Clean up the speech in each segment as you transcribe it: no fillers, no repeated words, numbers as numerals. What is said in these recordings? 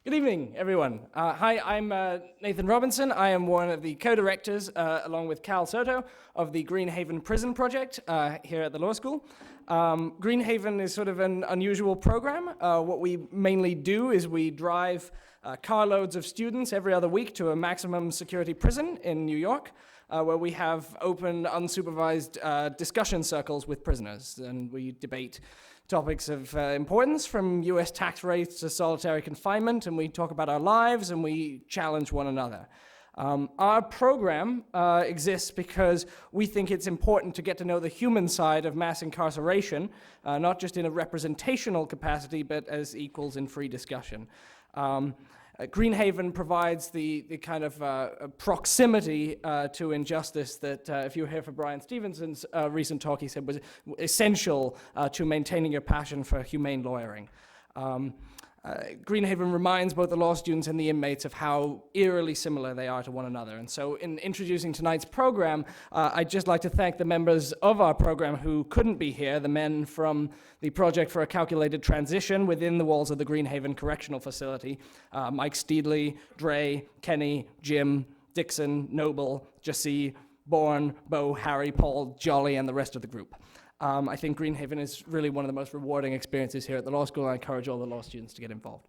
Good evening, everyone. Hi, I'm Nathan Robinson. I am one of the co-directors, along with Cal Soto, of the Greenhaven Prison Project here at the law school. Greenhaven is sort of an unusual program. What we mainly do is we drive carloads of students every other week to a maximum security prison in New York, where we have open, unsupervised discussion circles with prisoners, and we debate topics of importance from US tax rates to solitary confinement, and we talk about our lives and we challenge one another. Our program exists because we think it's important to get to know the human side of mass incarceration, not just in a representational capacity, but as equals in free discussion. Greenhaven provides the kind of proximity to injustice that, if you hear from Brian Stevenson's recent talk, he said was essential to maintaining your passion for humane lawyering. Greenhaven reminds both the law students and the inmates of how eerily similar they are to one another. And so in introducing tonight's program, I'd just like to thank the members of our program who couldn't be here, the men from the Project for a Calculated Transition within the walls of the Greenhaven Correctional Facility, Mike Steedley, Dre, Kenny, Jim, Dixon, Noble, Jassie, Bourne, Bo, Harry, Paul, Jolly, and the rest of the group. I think Greenhaven is really one of the most rewarding experiences here at the law school, and I encourage all the law students to get involved.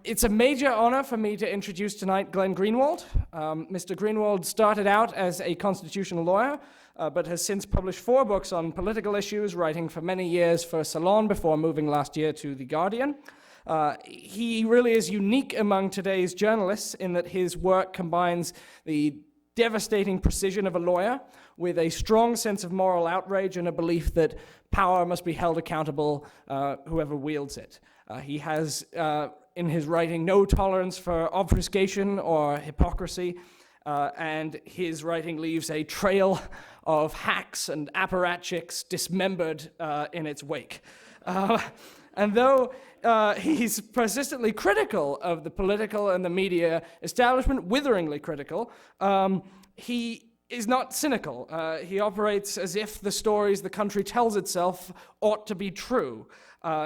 It's a major honor for me to introduce tonight Glenn Greenwald. Mr. Greenwald started out as a constitutional lawyer, but has since published 4 books on political issues, writing for many years for Salon before moving last year to The Guardian. He really is unique among today's journalists in that his work combines the devastating precision of a lawyer with a strong sense of moral outrage and a belief that power must be held accountable, whoever wields it. He has, in his writing, no tolerance for obfuscation or hypocrisy, and his writing leaves a trail of hacks and apparatchiks dismembered in its wake. And though he's persistently critical of the political and the media establishment, witheringly critical, he is not cynical. He operates as if the stories the country tells itself ought to be true.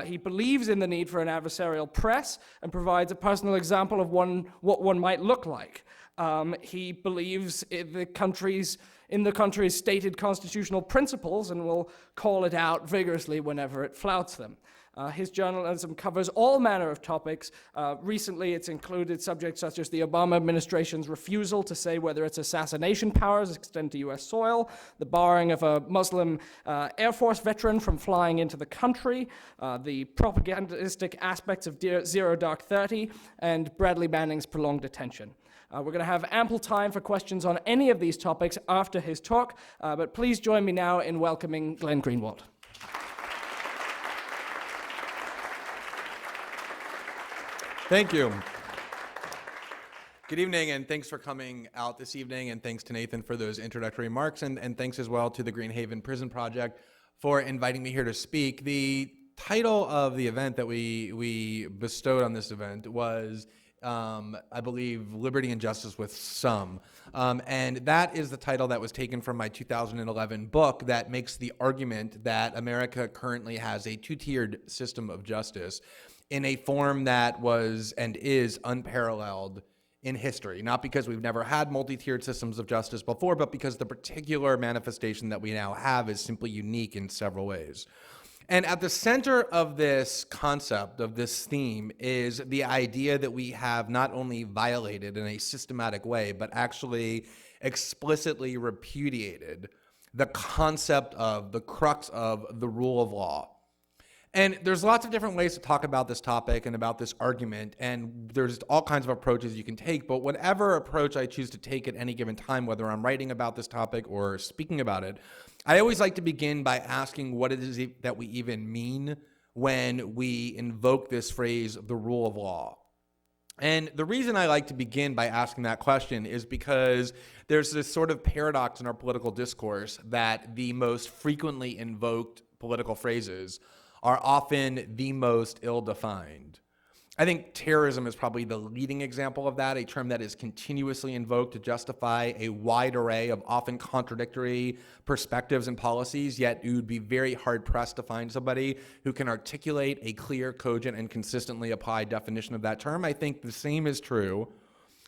He believes in the need for an adversarial press and provides a personal example of what one might look like. He believes in the country's stated constitutional principles and will call it out vigorously whenever it flouts them. His journalism covers all manner of topics. Recently, it's included subjects such as the Obama administration's refusal to say whether its assassination powers extend to U.S. soil, the barring of a Muslim Air Force veteran from flying into the country, the propagandistic aspects of Zero Dark 30, and Bradley Manning's prolonged detention. We're going to have ample time for questions on any of these topics after his talk, but please join me now in welcoming Glenn Greenwald. Thank you. Good evening, and thanks for coming out this evening, and thanks to Nathan for those introductory remarks, and thanks as well to the Greenhaven Prison Project for inviting me here to speak. The title of the event that we bestowed on this event was, I believe, Liberty and Justice with Some. And that is the title that was taken from my 2011 book that makes the argument that America currently has a 2-tiered system of justice in a form that was and is unparalleled in history. Not because we've never had multi-tiered systems of justice before, but because the particular manifestation that we now have is simply unique in several ways. And at the center of this concept, of this theme, is the idea that we have not only violated in a systematic way, but actually explicitly repudiated the concept of, the crux of the rule of law. And there's lots of different ways to talk about this topic and about this argument, and there's all kinds of approaches you can take, but whatever approach I choose to take at any given time, whether I'm writing about this topic or speaking about it, I always like to begin by asking what it is that we even mean when we invoke this phrase, the rule of law. And the reason I like to begin by asking that question is because there's this sort of paradox in our political discourse that the most frequently invoked political phrases are often the most ill-defined. I think terrorism is probably the leading example of that, a term that is continuously invoked to justify a wide array of often contradictory perspectives and policies, yet you would be very hard-pressed to find somebody who can articulate a clear, cogent, and consistently applied definition of that term. I think the same is true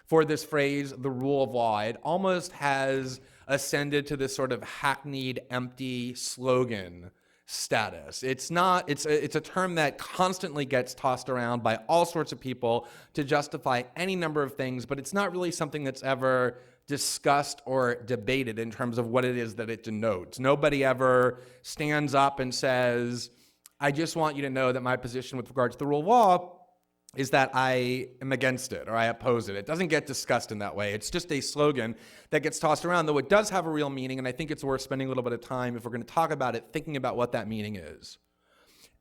for this phrase, the rule of law. It almost has ascended to this sort of hackneyed, empty slogan status. It's a term that constantly gets tossed around by all sorts of people to justify any number of things, but it's not really something that's ever discussed or debated in terms of what it is that it denotes. Nobody ever stands up and says, I just want you to know that my position with regard to the rule of law is that I am against it or I oppose it. It doesn't get discussed in that way. It's just a slogan that gets tossed around, though it does have a real meaning, and I think it's worth spending a little bit of time, if we're going to talk about it, thinking about what that meaning is.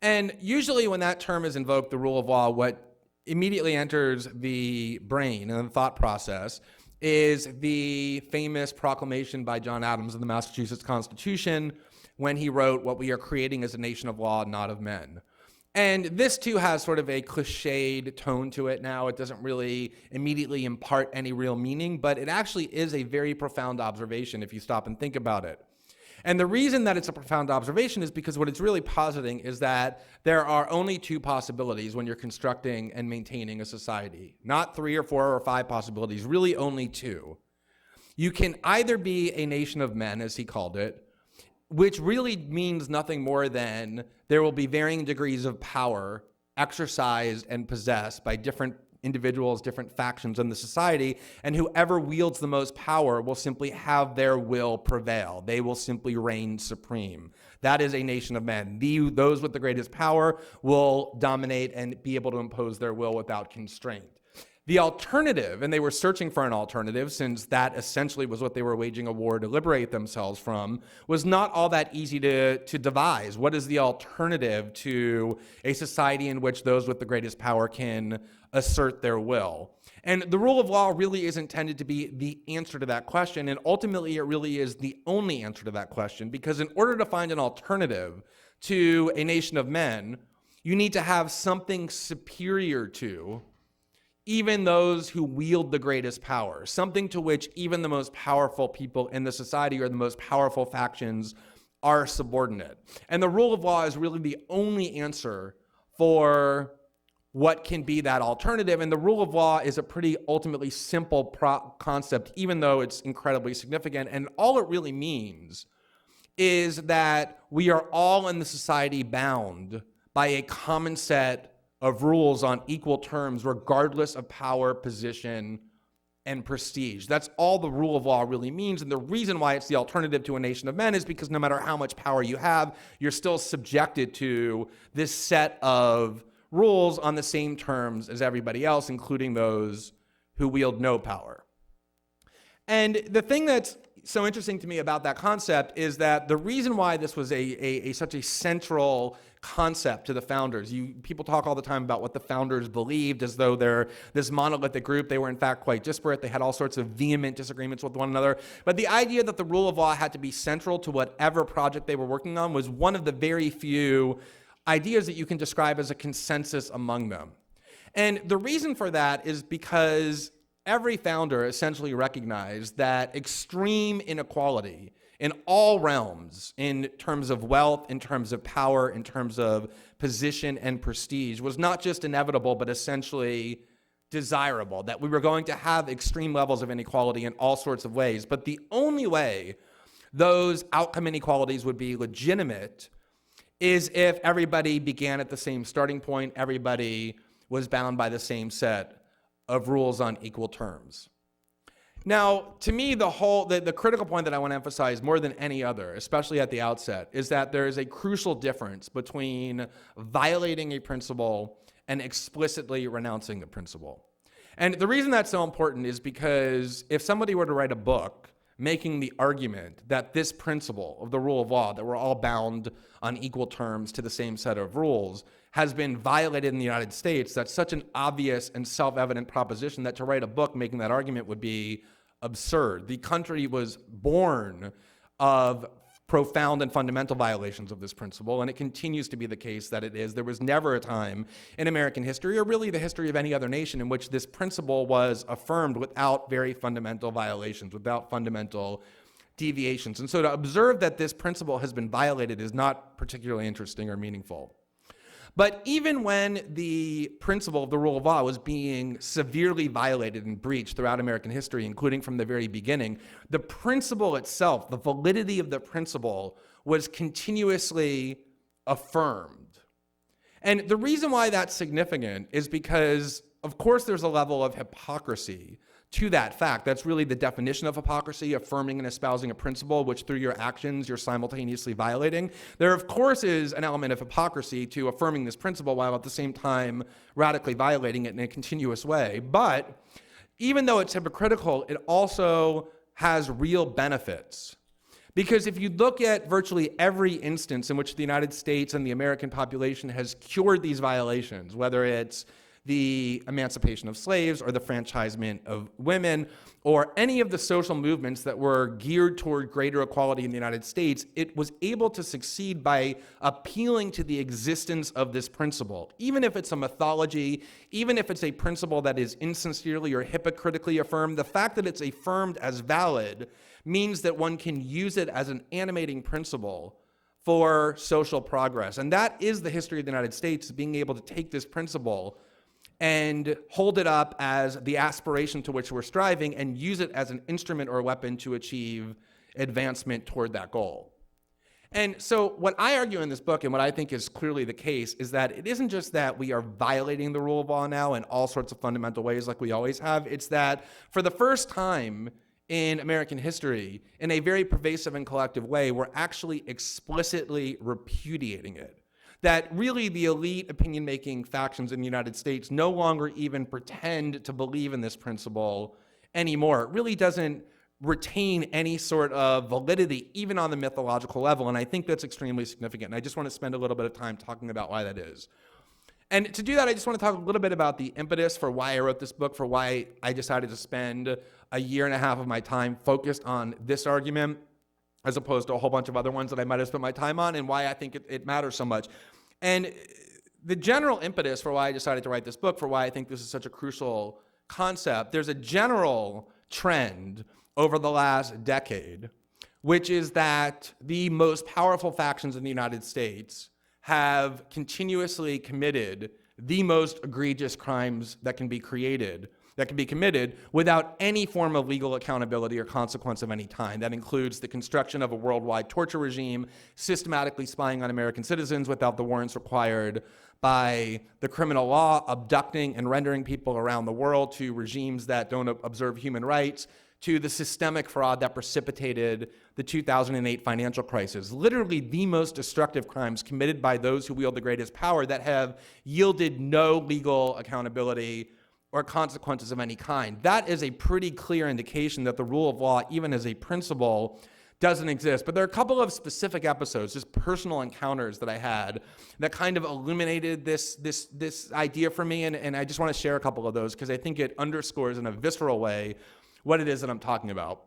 And usually when that term is invoked, the rule of law, what immediately enters the brain and the thought process is the famous proclamation by John Adams of the Massachusetts Constitution when he wrote, "What we are creating is a nation of law, not of men." And this, too, has sort of a cliched tone to it now. It doesn't really immediately impart any real meaning, but it actually is a very profound observation if you stop and think about it. And the reason that it's a profound observation is because what it's really positing is that there are only two possibilities when you're constructing and maintaining a society. Not 3 or 4 or 5 possibilities, really only 2. You can either be a nation of men, as he called it, which really means nothing more than there will be varying degrees of power exercised and possessed by different individuals, different factions in the society, and whoever wields the most power will simply have their will prevail. They will simply reign supreme. That is a nation of men. Those with the greatest power will dominate and be able to impose their will without constraint. The alternative, and they were searching for an alternative since that essentially was what they were waging a war to liberate themselves from, was not all that easy to devise. What is the alternative to a society in which those with the greatest power can assert their will? And the rule of law really is intended to be the answer to that question, and ultimately it really is the only answer to that question, because in order to find an alternative to a nation of men, you need to have something superior to even those who wield the greatest power, something to which even the most powerful people in the society or the most powerful factions are subordinate. And the rule of law is really the only answer for what can be that alternative. And the rule of law is a pretty ultimately simple concept, even though it's incredibly significant. And all it really means is that we are all in the society bound by a common set of rules on equal terms, regardless of power, position, and prestige. That's all the rule of law really means. And the reason why it's the alternative to a nation of men is because no matter how much power you have, you're still subjected to this set of rules on the same terms as everybody else, including those who wield no power. And the thing that's so interesting to me about that concept is that the reason why this was such a central concept to the founders. People talk all the time about what the founders believed as though they're this monolithic group. They were in fact quite disparate. They had all sorts of vehement disagreements with one another. But the idea that the rule of law had to be central to whatever project they were working on was one of the very few ideas that you can describe as a consensus among them. And the reason for that is because every founder essentially recognized that extreme inequality in all realms, in terms of wealth, in terms of power, in terms of position and prestige, was not just inevitable, but essentially desirable, that we were going to have extreme levels of inequality in all sorts of ways. But the only way those outcome inequalities would be legitimate is if everybody began at the same starting point, everybody was bound by the same set of rules on equal terms. Now, to me, the critical point that I want to emphasize more than any other, especially at the outset, is that there is a crucial difference between violating a principle and explicitly renouncing the principle. And the reason that's so important is because if somebody were to write a book making the argument that this principle of the rule of law, that we're all bound on equal terms to the same set of rules, has been violated in the United States, that's such an obvious and self-evident proposition that to write a book making that argument would be absurd. The country was born of profound and fundamental violations of this principle, and it continues to be the case that it is. There was never a time in American history, or really the history of any other nation, in which this principle was affirmed without very fundamental violations, without fundamental deviations. And so to observe that this principle has been violated is not particularly interesting or meaningful. But even when the principle of the rule of law was being severely violated and breached throughout American history, including from the very beginning, the principle itself, the validity of the principle, was continuously affirmed. And the reason why that's significant is because, of course, there's a level of hypocrisy to that fact. That's really the definition of hypocrisy, affirming and espousing a principle which through your actions you're simultaneously violating. There, of course, is an element of hypocrisy to affirming this principle while at the same time radically violating it in a continuous way. But even though it's hypocritical, it also has real benefits. Because if you look at virtually every instance in which the United States and the American population has cured these violations, whether it's the emancipation of slaves or the franchisement of women or any of the social movements that were geared toward greater equality in the United States, it was able to succeed by appealing to the existence of this principle. Even if it's a mythology, even if it's a principle that is insincerely or hypocritically affirmed, the fact that it's affirmed as valid means that one can use it as an animating principle for social progress. And that is the history of the United States, being able to take this principle and hold it up as the aspiration to which we're striving and use it as an instrument or a weapon to achieve advancement toward that goal. And so what I argue in this book, and what I think is clearly the case, is that it isn't just that we are violating the rule of law now in all sorts of fundamental ways like we always have. It's that for the first time in American history, in a very pervasive and collective way, we're actually explicitly repudiating it. That really the elite opinion-making factions in the United States no longer even pretend to believe in this principle anymore. It really doesn't retain any sort of validity, even on the mythological level, and I think that's extremely significant. And I just want to spend a little bit of time talking about why that is. And to do that, I just want to talk a little bit about the impetus for why I wrote this book, for why I decided to spend a year and a half of my time focused on this argument, as opposed to a whole bunch of other ones that I might have spent my time on, and why I think it matters so much. And the general impetus for why I decided to write this book, for why I think this is such a crucial concept, there's a general trend over the last decade, which is that the most powerful factions in the United States have continuously committed the most egregious crimes that can be committed without any form of legal accountability or consequence of any kind. That includes the construction of a worldwide torture regime, systematically spying on American citizens without the warrants required by the criminal law, abducting and rendering people around the world to regimes that don't observe human rights, to the systemic fraud that precipitated the 2008 financial crisis. Literally the most destructive crimes committed by those who wield the greatest power that have yielded no legal accountability or consequences of any kind. That is a pretty clear indication that the rule of law, even as a principle, doesn't exist. But there are a couple of specific episodes, just personal encounters that I had that kind of illuminated this idea for me, and I just want to share a couple of those because I think it underscores in a visceral way what it is that I'm talking about.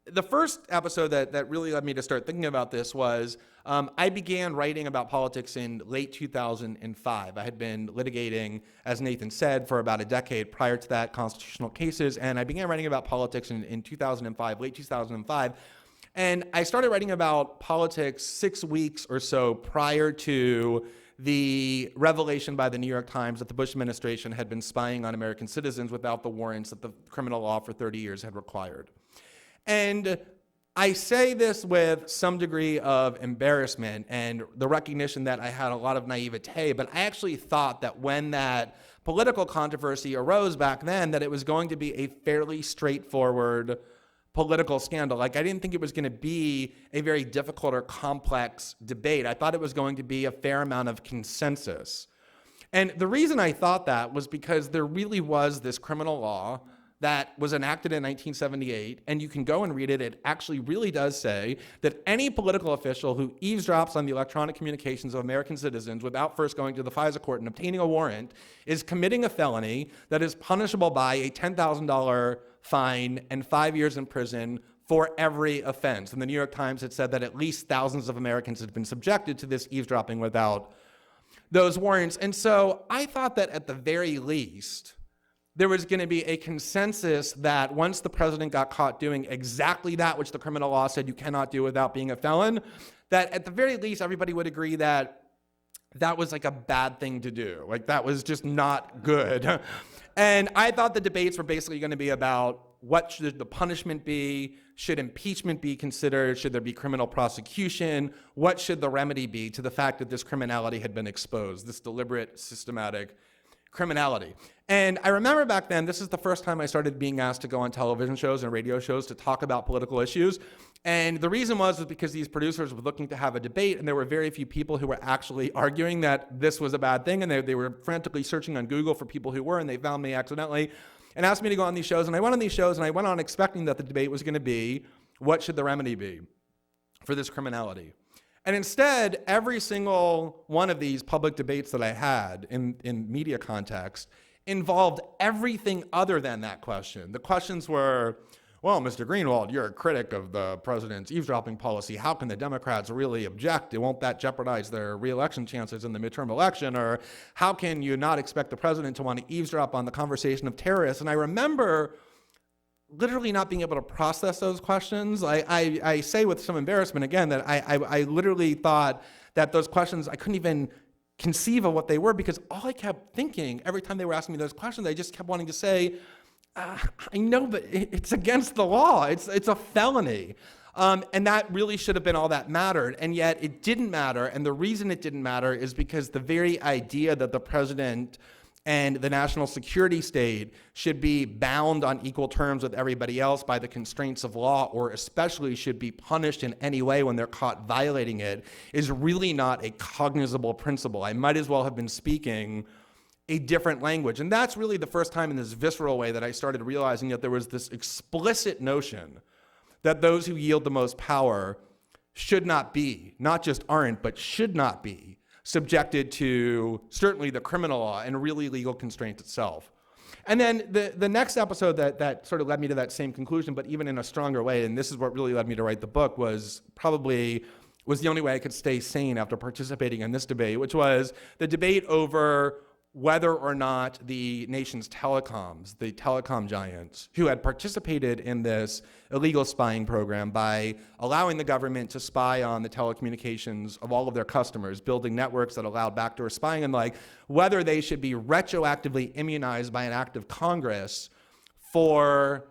The first episode that really led me to start thinking about this was I began writing about politics in late 2005. I had been litigating, as Nathan said, for about a decade prior to that, constitutional cases, and I began writing about politics in 2005, late 2005. And I started writing about politics 6 weeks or so prior to the revelation by the New York Times that the Bush administration had been spying on American citizens without the warrants that the criminal law for 30 years had required. And I say this with some degree of embarrassment and the recognition that I had a lot of naivete, but I actually thought that when that political controversy arose back then, that it was going to be a fairly straightforward political scandal. Like, I didn't think it was going to be a very difficult or complex debate. I thought it was going to be a fair amount of consensus. And the reason I thought that was because there really was this criminal law that was enacted in 1978, and you can go and read it. It actually really does say that any political official who eavesdrops on the electronic communications of American citizens without first going to the FISA court and obtaining a warrant is committing a felony that is punishable by a $10,000 fine and 5 years in prison for every offense. And the New York Times had said that at least thousands of Americans had been subjected to this eavesdropping without those warrants. And so I thought that at the very least, there was going to be a consensus that once the president got caught doing exactly that which the criminal law said you cannot do without being a felon, that at the very least everybody would agree that that was like a bad thing to do. Like that was just not good. And I thought the debates were basically going to be about what should the punishment be? Should impeachment be considered? Should there be criminal prosecution? What should the remedy be to the fact that this criminality had been exposed, this deliberate, systematic criminality? And I remember back then, this is the first time I started being asked to go on television shows and radio shows to talk about political issues. And the reason was because these producers were looking to have a debate, and there were very few people who were actually arguing that this was a bad thing, and they were frantically searching on Google for people who were, and they found me accidentally and asked me to go on these shows. And I went on these shows, and I went on expecting that the debate was going to be, what should the remedy be for this criminality? And instead, every single one of these public debates that I had in media context involved everything other than that question. The questions were, well, Mr. Greenwald, you're a critic of the president's eavesdropping policy. How can the Democrats really object? Won't that jeopardize their re-election chances in the midterm election? Or how can you not expect the president to want to eavesdrop on the conversation of terrorists? And I remember literally not being able to process those questions. I say with some embarrassment again that I literally thought that those questions, I couldn't even conceive of what they were, because all I kept thinking every time they were asking me those questions, I just kept wanting to say, I know, but it's against the law. It's a felony. And that really should have been all that mattered. And yet it didn't matter. And the reason it didn't matter is because the very idea that the president and the national security state should be bound on equal terms with everybody else by the constraints of law, or especially should be punished in any way when they're caught violating it, is really not a cognizable principle. I might as well have been speaking a different language. And that's really the first time in this visceral way that I started realizing that there was this explicit notion that those who yield the most power should not be, not just aren't, but should not be subjected to certainly the criminal law and really legal constraint itself. And then the next episode that sort of led me to that same conclusion, but even in a stronger way, and this is what really led me to write the book, was the only way I could stay sane after participating in this debate, which was the debate over whether or not the nation's telecoms, the telecom giants, who had participated in this illegal spying program by allowing the government to spy on the telecommunications of all of their customers, building networks that allowed backdoor spying and whether they should be retroactively immunized by an act of Congress for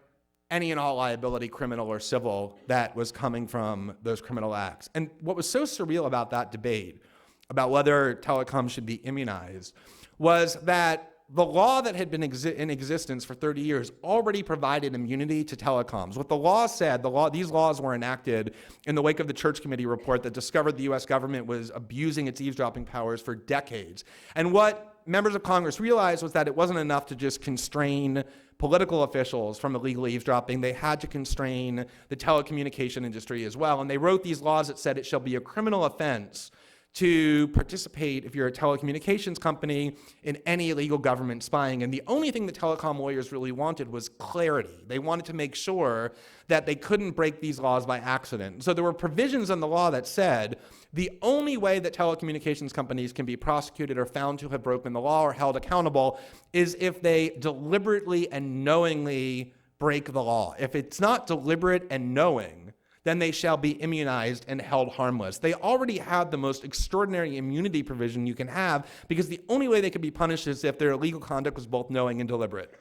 any and all liability, criminal or civil, that was coming from those criminal acts. And what was so surreal about that debate, about whether telecoms should be immunized, was that the law that had been in existence for 30 years already provided immunity to telecoms. What the law said, these laws were enacted in the wake of the Church Committee report that discovered the U.S. government was abusing its eavesdropping powers for decades. And what members of Congress realized was that it wasn't enough to just constrain political officials from illegal eavesdropping. They had to constrain the telecommunication industry as well. And they wrote these laws that said it shall be a criminal offense to participate, if you're a telecommunications company, in any illegal government spying. And the only thing the telecom lawyers really wanted was clarity. They wanted to make sure that they couldn't break these laws by accident. So there were provisions in the law that said the only way that telecommunications companies can be prosecuted or found to have broken the law or held accountable is if they deliberately and knowingly break the law. If it's not deliberate and knowing, then they shall be immunized and held harmless. They already had the most extraordinary immunity provision you can have, because the only way they could be punished is if their illegal conduct was both knowing and deliberate.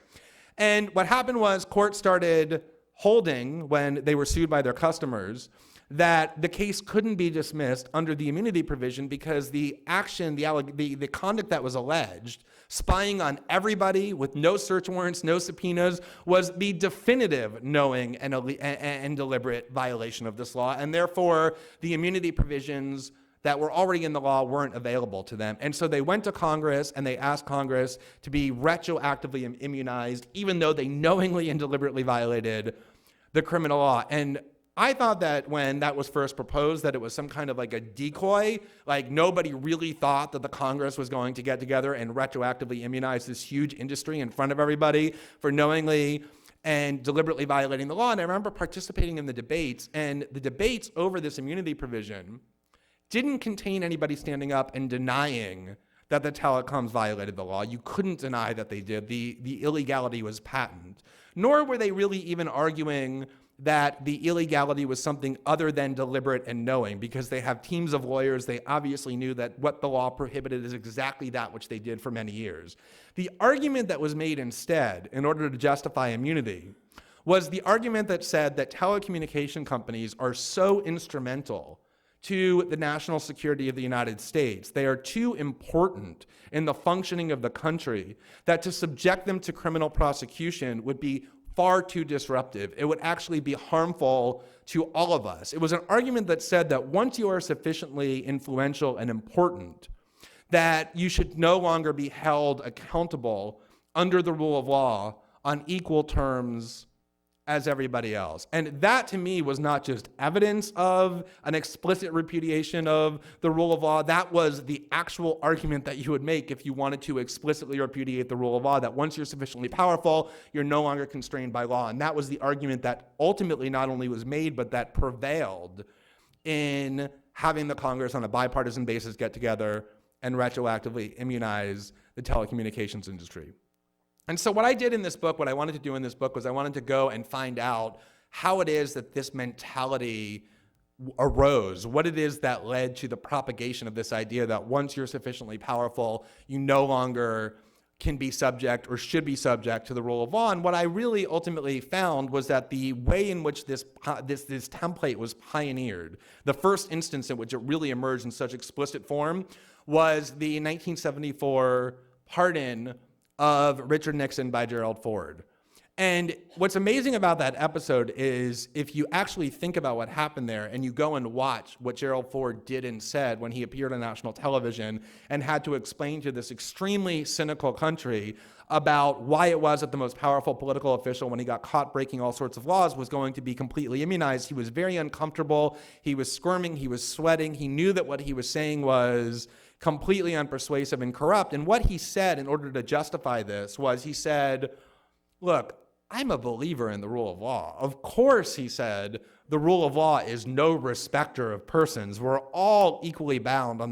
And what happened was courts started holding, when they were sued by their customers, that the case couldn't be dismissed under the immunity provision because the action, the conduct that was alleged, spying on everybody with no search warrants, no subpoenas, was the definitive knowing and deliberate violation of this law. And therefore, the immunity provisions that were already in the law weren't available to them. And so they went to Congress and they asked Congress to be retroactively immunized, even though they knowingly and deliberately violated the criminal law. And I thought that when that was first proposed, that it was some kind of like a decoy, like nobody really thought that the Congress was going to get together and retroactively immunize this huge industry in front of everybody for knowingly and deliberately violating the law. And I remember participating in the debates, and the debates over this immunity provision didn't contain anybody standing up and denying that the telecoms violated the law. You couldn't deny that they did. The illegality was patent. Nor were they really even arguing that the illegality was something other than deliberate and knowing, because they have teams of lawyers. They obviously knew that what the law prohibited is exactly that which they did for many years. The argument that was made instead, in order to justify immunity, was the argument that said that telecommunication companies are so instrumental to the national security of the United States, they are too important in the functioning of the country, that to subject them to criminal prosecution would be far too disruptive. It would actually be harmful to all of us. It was an argument that said that once you are sufficiently influential and important, that you should no longer be held accountable under the rule of law on equal terms as everybody else. And that, to me, was not just evidence of an explicit repudiation of the rule of law. That was the actual argument that you would make if you wanted to explicitly repudiate the rule of law, that once you're sufficiently powerful, you're no longer constrained by law. And that was the argument that ultimately not only was made, but that prevailed in having the Congress on a bipartisan basis get together and retroactively immunize the telecommunications industry. And so what I did in this book, what I wanted to do in this book, was I wanted to go and find out how it is that this mentality arose, what it is that led to the propagation of this idea that once you're sufficiently powerful, you no longer can be subject or should be subject to the rule of law. And what I really ultimately found was that the way in which this template was pioneered, the first instance in which it really emerged in such explicit form, was the 1974 pardon of Richard Nixon by Gerald Ford. And what's amazing about that episode is if you actually think about what happened there and you go and watch what Gerald Ford did and said when he appeared on national television and had to explain to this extremely cynical country about why it was that the most powerful political official, when he got caught breaking all sorts of laws, was going to be completely immunized. He was very uncomfortable. He was squirming. He was sweating. He knew that what he was saying was completely unpersuasive and corrupt. And what he said in order to justify this was, he said, look, I'm a believer in the rule of law. Of course, he said, the rule of law is no respecter of persons. We're all equally bound by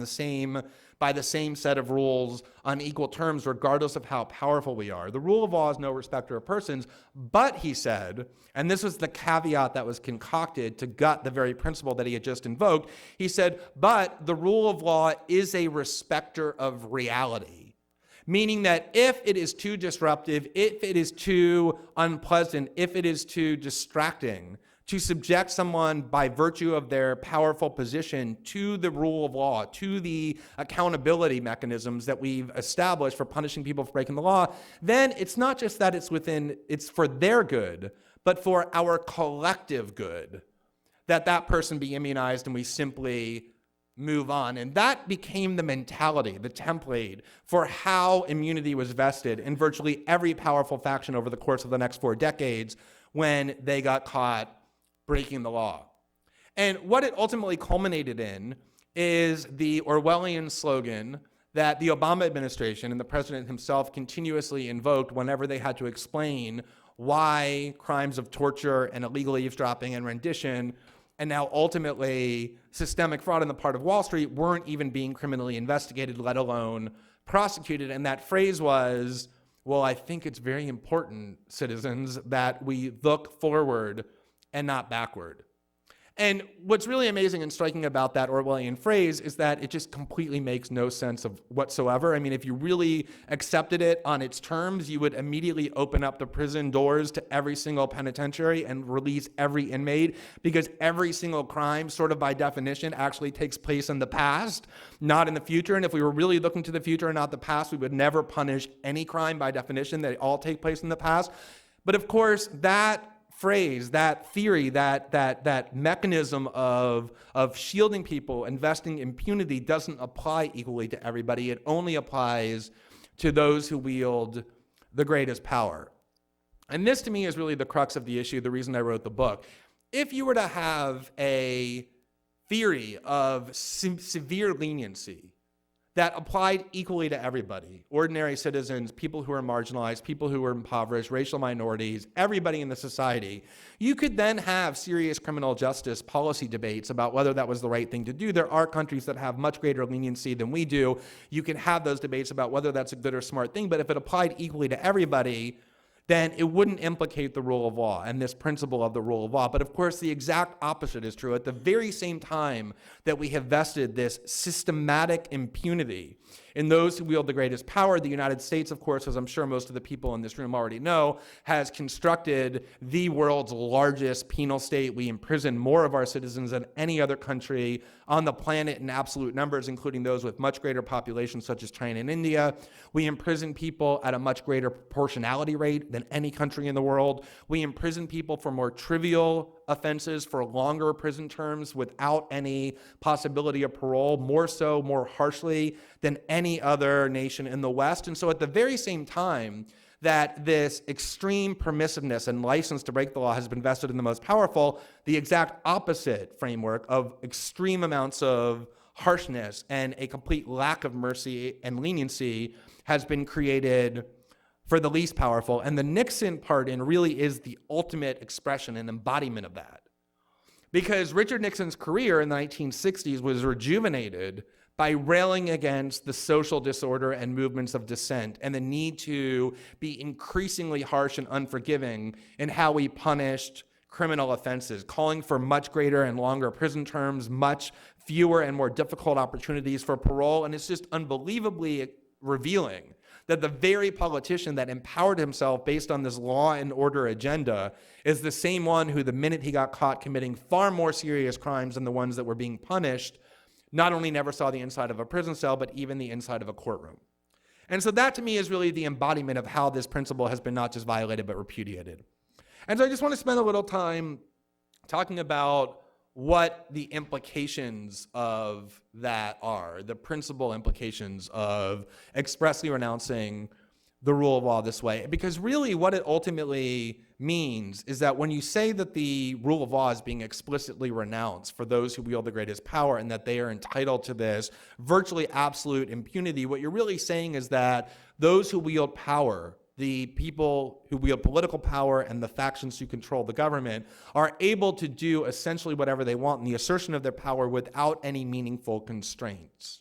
the same set of rules on equal terms, regardless of how powerful we are. The rule of law is no respecter of persons. But he said, and this was the caveat that was concocted to gut the very principle that he had just invoked, he said, but the rule of law is a respecter of reality. Meaning that if it is too disruptive, if it is too unpleasant, if it is too distracting to subject someone by virtue of their powerful position to the rule of law, to the accountability mechanisms that we've established for punishing people for breaking the law, then it's not just that it's for their good, but for our collective good, that person be immunized and we simply move on. And that became the mentality, the template for how immunity was vested in virtually every powerful faction over the course of the next 4 decades when they got caught breaking the law. And what it ultimately culminated in is the Orwellian slogan that the Obama administration and the president himself continuously invoked whenever they had to explain why crimes of torture and illegal eavesdropping and rendition, and now ultimately systemic fraud on the part of Wall Street, weren't even being criminally investigated, let alone prosecuted. And that phrase was, well, I think it's very important, citizens, that we look forward and not backward. And what's really amazing and striking about that Orwellian phrase is that it just completely makes no sense of whatsoever. I mean, if you really accepted it on its terms, you would immediately open up the prison doors to every single penitentiary and release every inmate, because every single crime, sort of by definition, actually takes place in the past, not in the future. And if we were really looking to the future and not the past, we would never punish any crime by definition. They all take place in the past. But of course, that phrase, that theory, that mechanism of shielding people, investing impunity, doesn't apply equally to everybody. It only applies to those who wield the greatest power. And this, to me, is really the crux of the issue, the reason I wrote the book. If you were to have a theory of severe leniency that applied equally to everybody, ordinary citizens, people who are marginalized, people who are impoverished, racial minorities, everybody in the society, you could then have serious criminal justice policy debates about whether that was the right thing to do. There are countries that have much greater leniency than we do. You can have those debates about whether that's a good or smart thing, but if it applied equally to everybody, then it wouldn't implicate the rule of law and this principle of the rule of law. But of course, the exact opposite is true. At the very same time that we have vested this systematic impunity in those who wield the greatest power, the United States, of course, as I'm sure most of the people in this room already know, has constructed the world's largest penal state. We imprison more of our citizens than any other country on the planet in absolute numbers, including those with much greater populations such as China and India. We imprison people at a much greater proportionality rate than any country in the world. We imprison people for more trivial offenses for longer prison terms without any possibility of parole, more so, more harshly than any other nation in the West. And so at the very same time that this extreme permissiveness and license to break the law has been vested in the most powerful, the exact opposite framework of extreme amounts of harshness and a complete lack of mercy and leniency has been created for the least powerful. And the Nixon pardon really is the ultimate expression and embodiment of that. Because Richard Nixon's career in the 1960s was rejuvenated by railing against the social disorder and movements of dissent and the need to be increasingly harsh and unforgiving in how we punished criminal offenses, calling for much greater and longer prison terms, much fewer and more difficult opportunities for parole. And it's just unbelievably revealing that the very politician that empowered himself based on this law and order agenda is the same one who, the minute he got caught committing far more serious crimes than the ones that were being punished, not only never saw the inside of a prison cell, but even the inside of a courtroom. And so that to me is really the embodiment of how this principle has been not just violated, but repudiated. And so I just want to spend a little time talking about what the implications of that are, the principal implications of expressly renouncing the rule of law this way. Because really what it ultimately means is that when you say that the rule of law is being explicitly renounced for those who wield the greatest power and that they are entitled to this virtually absolute impunity, what you're really saying is that those who wield power, the people who wield political power and the factions who control the government, are able to do essentially whatever they want in the assertion of their power without any meaningful constraints.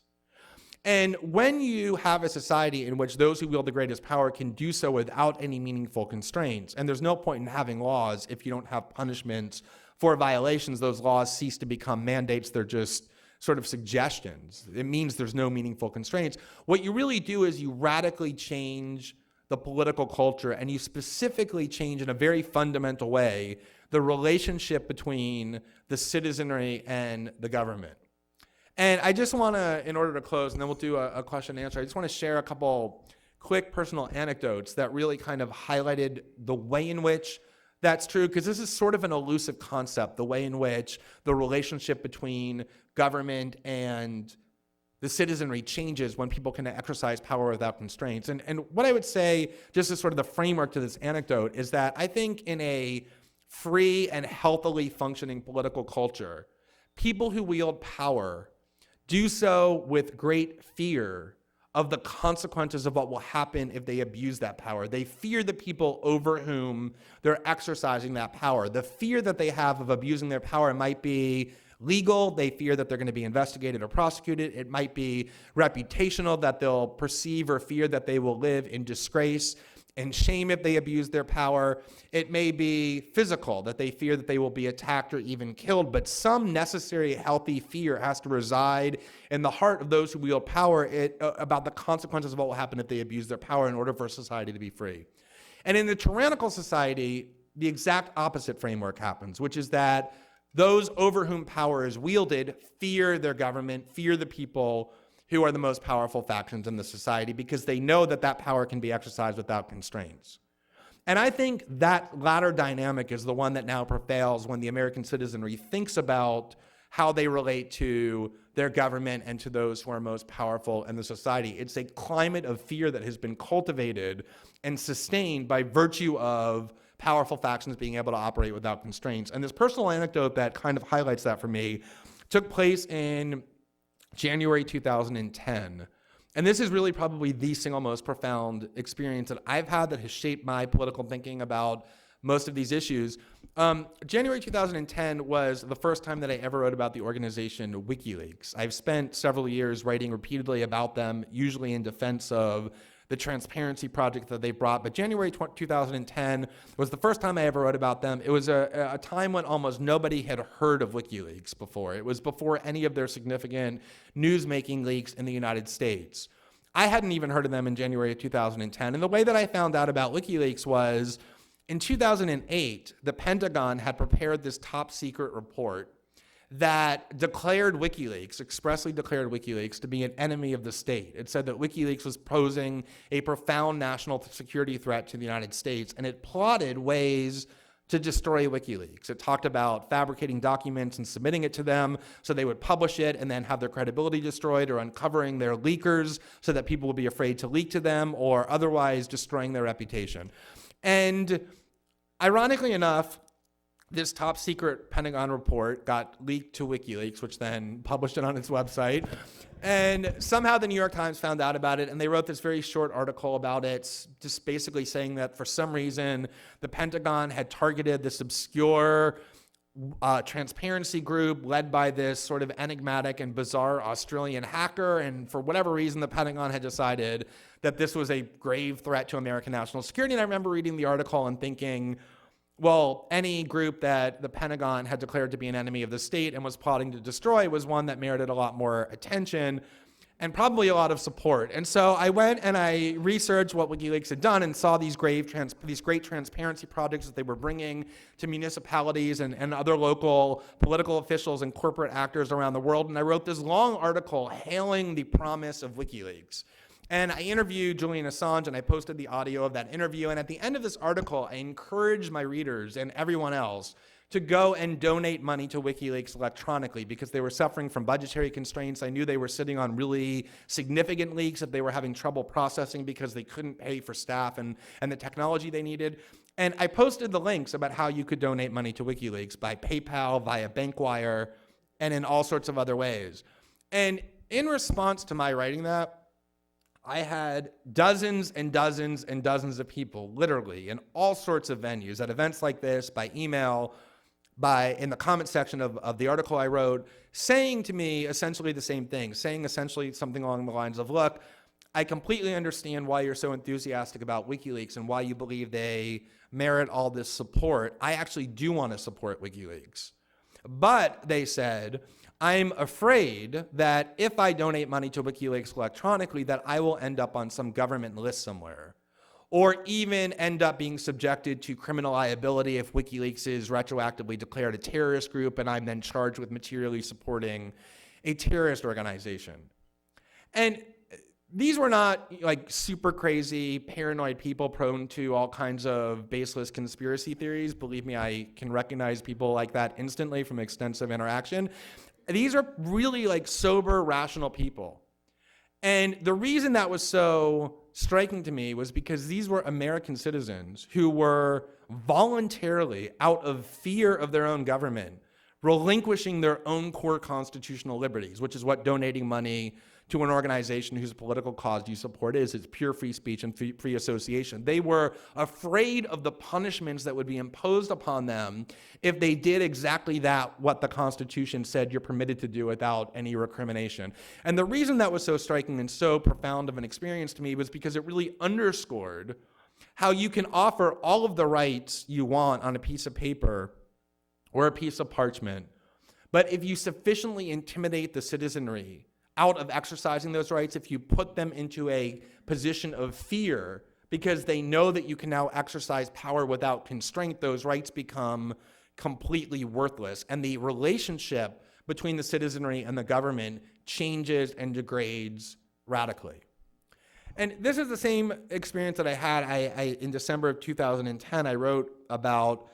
And when you have a society in which those who wield the greatest power can do so without any meaningful constraints, and there's no point in having laws if you don't have punishments for violations, those laws cease to become mandates, they're just sort of suggestions. It means there's no meaningful constraints. What you really do is you radically change the political culture, and you specifically change in a very fundamental way the relationship between the citizenry and the government. And I just want to, in order to close, and then we'll do a question and answer, I just want to share a couple quick personal anecdotes that really kind of highlighted the way in which that's true, because this is sort of an elusive concept, the way in which the relationship between government and the citizenry changes when people can exercise power without constraints. And what I would say, just as sort of the framework to this anecdote, is that I think in a free and healthily functioning political culture, people who wield power do so with great fear of the consequences of what will happen if they abuse that power. They fear the people over whom they're exercising that power. The fear that they have of abusing their power might be legal. They fear that they're going to be investigated or prosecuted. It might be reputational, that they'll perceive or fear that they will live in disgrace and shame if they abuse their power. It may be physical, that they fear that they will be attacked or even killed, but some necessary healthy fear has to reside in the heart of those who wield power about the consequences of what will happen if they abuse their power in order for society to be free. And in the tyrannical society, the exact opposite framework happens, which is that those over whom power is wielded fear their government, fear the people who are the most powerful factions in the society, because they know that that power can be exercised without constraints. And I think that latter dynamic is the one that now prevails when the American citizenry thinks about how they relate to their government and to those who are most powerful in the society. It's a climate of fear that has been cultivated and sustained by virtue of powerful factions being able to operate without constraints. And this personal anecdote that kind of highlights that for me took place in January 2010, and this is really probably the single most profound experience that I've had that has shaped my political thinking about most of these issues. January 2010 was the first time that I ever wrote about the organization WikiLeaks. I've spent several years writing repeatedly about them, usually in defense of the transparency project that they brought. But January 2010 was the first time I ever wrote about them. It was a time when almost nobody had heard of WikiLeaks before. It was before any of their significant news-making leaks in the United States. I hadn't even heard of them in January of 2010. And the way that I found out about WikiLeaks was in 2008, the Pentagon had prepared this top secret report that expressly declared WikiLeaks to be an enemy of the state. It said that WikiLeaks was posing a profound national security threat to the United States, and it plotted ways to destroy WikiLeaks. It talked about fabricating documents and submitting it to them so they would publish it and then have their credibility destroyed, or uncovering their leakers so that people would be afraid to leak to them, or otherwise destroying their reputation. And ironically enough, this top secret Pentagon report got leaked to WikiLeaks, which then published it on its website. And somehow the New York Times found out about it, and they wrote this very short article about it, just basically saying that for some reason the Pentagon had targeted this obscure transparency group led by this sort of enigmatic and bizarre Australian hacker. And for whatever reason, the Pentagon had decided that this was a grave threat to American national security. And I remember reading the article and thinking, well, any group that the Pentagon had declared to be an enemy of the state and was plotting to destroy was one that merited a lot more attention and probably a lot of support. And so I went and I researched what WikiLeaks had done and saw these great transparency projects that they were bringing to municipalities and other local political officials and corporate actors around the world. And I wrote this long article hailing the promise of WikiLeaks. And I interviewed Julian Assange, and I posted the audio of that interview. And at the end of this article, I encouraged my readers and everyone else to go and donate money to WikiLeaks electronically because they were suffering from budgetary constraints. I knew they were sitting on really significant leaks that they were having trouble processing because they couldn't pay for staff and the technology they needed. And I posted the links about how you could donate money to WikiLeaks by PayPal, via BankWire, and in all sorts of other ways. And in response to my writing that, I had dozens and dozens and dozens of people, literally, in all sorts of venues, at events like this, by email, in the comment section of the article I wrote, saying to me essentially the same thing, saying essentially something along the lines of, look, I completely understand why you're so enthusiastic about WikiLeaks and why you believe they merit all this support. I actually do want to support WikiLeaks. But, they said, I'm afraid that if I donate money to WikiLeaks electronically, that I will end up on some government list somewhere, or even end up being subjected to criminal liability if WikiLeaks is retroactively declared a terrorist group and I'm then charged with materially supporting a terrorist organization. And these were not like super crazy, paranoid people prone to all kinds of baseless conspiracy theories. Believe me, I can recognize people like that instantly from extensive interaction. These are really like sober, rational people. And the reason that was so striking to me was because these were American citizens who were voluntarily, out of fear of their own government, relinquishing their own core constitutional liberties, which is what donating money to an organization whose political cause you support is. It's pure free speech and free association. They were afraid of the punishments that would be imposed upon them if they did exactly that, what the Constitution said you're permitted to do without any recrimination. And the reason that was so striking and so profound of an experience to me was because it really underscored how you can offer all of the rights you want on a piece of paper or a piece of parchment, but if you sufficiently intimidate the citizenry out of exercising those rights, if you put them into a position of fear because they know that you can now exercise power without constraint, those rights become completely worthless. And the relationship between the citizenry and the government changes and degrades radically. And this is the same experience that I had. In December of 2010, I wrote about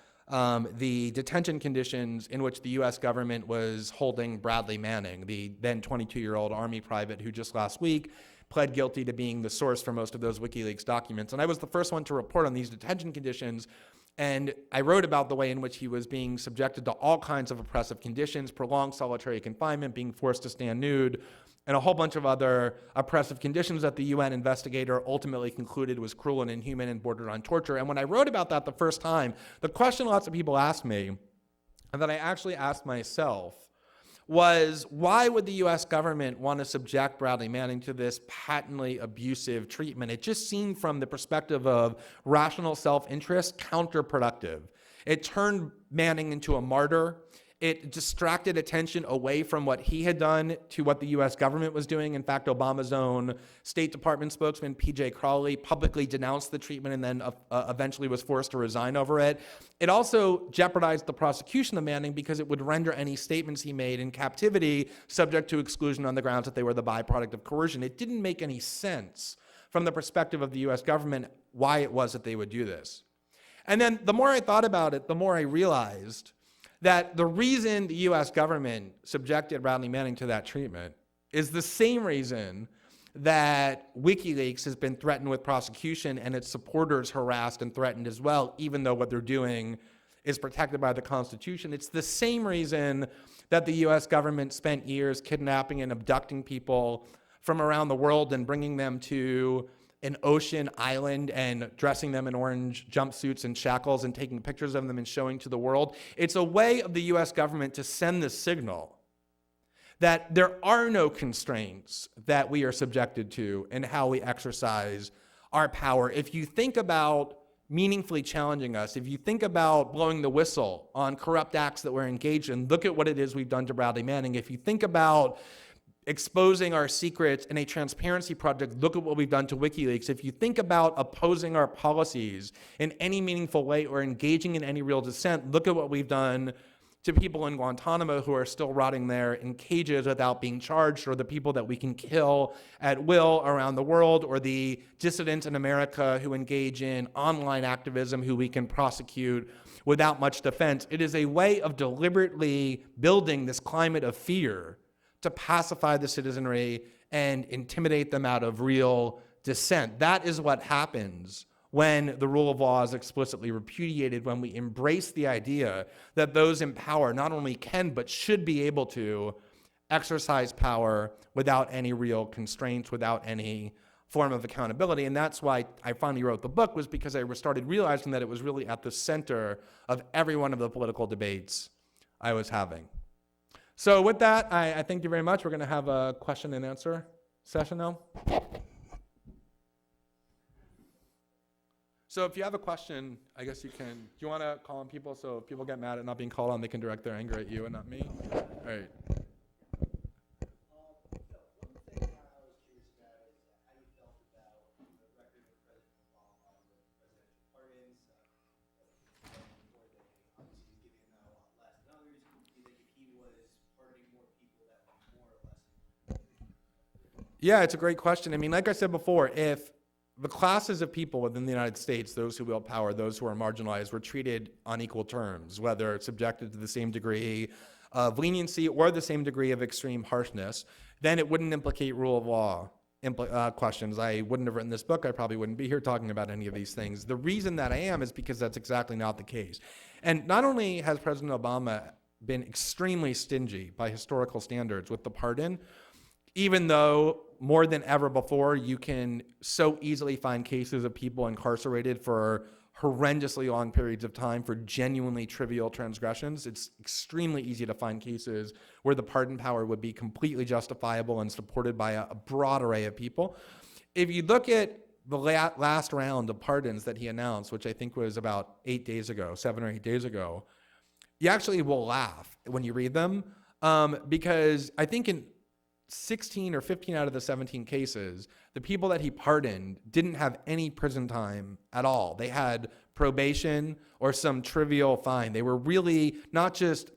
the detention conditions in which the U.S. government was holding Bradley Manning, the then 22-year-old Army private who just last week pled guilty to being the source for most of those WikiLeaks documents. And I was the first one to report on these detention conditions, and I wrote about the way in which he was being subjected to all kinds of oppressive conditions, prolonged solitary confinement, being forced to stand nude, and a whole bunch of other oppressive conditions that the UN investigator ultimately concluded was cruel and inhuman and bordered on torture. And when I wrote about that the first time, the question lots of people asked me, and that I actually asked myself, was why would the US government want to subject Bradley Manning to this patently abusive treatment? It just seemed from the perspective of rational self-interest counterproductive. It turned Manning into a martyr. It distracted attention away from what he had done to what the US government was doing. In fact, Obama's own State Department spokesman, PJ Crowley, publicly denounced the treatment and then eventually was forced to resign over it. It also jeopardized the prosecution of Manning because it would render any statements he made in captivity subject to exclusion on the grounds that they were the byproduct of coercion. It didn't make any sense from the perspective of the US government why it was that they would do this. And then the more I thought about it, the more I realized that the reason the US government subjected Bradley Manning to that treatment is the same reason that WikiLeaks has been threatened with prosecution and its supporters harassed and threatened as well, even though what they're doing is protected by the Constitution. It's the same reason that the US government spent years kidnapping and abducting people from around the world and bringing them to an ocean island and dressing them in orange jumpsuits and shackles and taking pictures of them and showing to the world. It's a way of the US government to send the signal that there are no constraints that we are subjected to in how we exercise our power. If you think about meaningfully challenging us, if you think about blowing the whistle on corrupt acts that we're engaged in, look at what it is we've done to Bradley Manning. If you think about exposing our secrets in a transparency project, look at what we've done to WikiLeaks. If you think about opposing our policies in any meaningful way or engaging in any real dissent, look at what we've done to people in Guantanamo who are still rotting there in cages without being charged, or the people that we can kill at will around the world, or the dissidents in America who engage in online activism who we can prosecute without much defense. It is a way of deliberately building this climate of fear to pacify the citizenry and intimidate them out of real dissent. That is what happens when the rule of law is explicitly repudiated, when we embrace the idea that those in power not only can but should be able to exercise power without any real constraints, without any form of accountability. And that's why I finally wrote the book, was because I started realizing that it was really at the center of every one of the political debates I was having. So with that, I thank you very much. We're going to have a question and answer session now. So if you have a question, I guess you can, do you want to call on people so if people get mad at not being called on, they can direct their anger at you and not me? All right. Yeah, it's a great question. I mean, like I said before, if the classes of people within the United States, those who wield power, those who are marginalized, were treated on equal terms, whether subjected to the same degree of leniency or the same degree of extreme harshness, then it wouldn't implicate rule of law questions. I wouldn't have written this book. I probably wouldn't be here talking about any of these things. The reason that I am is because that's exactly not the case. And not only has President Obama been extremely stingy by historical standards with the pardon, even though more than ever before, you can so easily find cases of people incarcerated for horrendously long periods of time for genuinely trivial transgressions. It's extremely easy to find cases where the pardon power would be completely justifiable and supported by a broad array of people. If you look at the last round of pardons that he announced, which I think was about 7 or 8 days ago, you actually will laugh when you read them, because I think in 16 or 15 out of the 17 cases, the people that he pardoned didn't have any prison time at all. They had probation or some trivial fine. They were really not just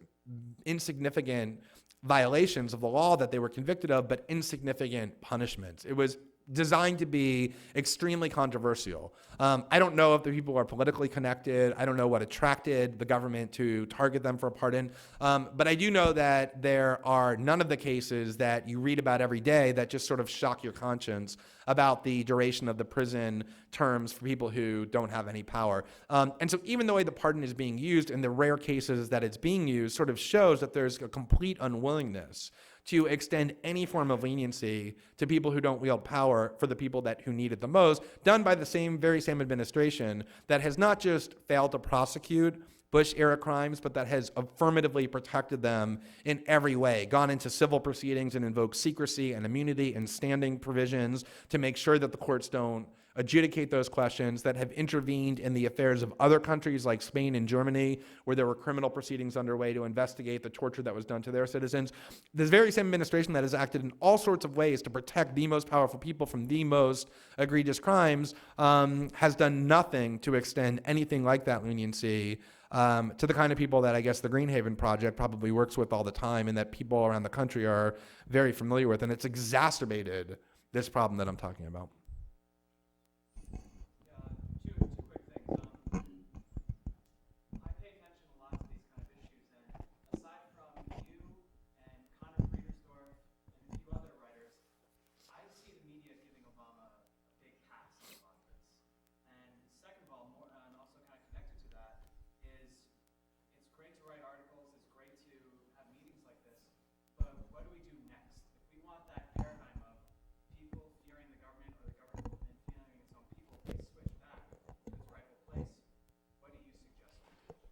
insignificant violations of the law that they were convicted of, but insignificant punishments. It was designed to be extremely controversial. I don't know if the people are politically connected. I don't know what attracted the government to target them for a pardon. But I do know that there are none of the cases that you read about every day that just sort of shock your conscience about the duration of the prison terms for people who don't have any power. And so even the way the pardon is being used in the rare cases that it's being used sort of shows that there's a complete unwillingness to extend any form of leniency to people who don't wield power for the people who need it the most, done by the very same administration that has not just failed to prosecute Bush-era crimes, but that has affirmatively protected them in every way, gone into civil proceedings and invoked secrecy and immunity and standing provisions to make sure that the courts don't adjudicate those questions, that have intervened in the affairs of other countries like Spain and Germany, where there were criminal proceedings underway to investigate the torture that was done to their citizens. This very same administration that has acted in all sorts of ways to protect the most powerful people from the most egregious crimes has done nothing to extend anything like that leniency to the kind of people that I guess the Greenhaven Project probably works with all the time and that people around the country are very familiar with. And it's exacerbated this problem that I'm talking about.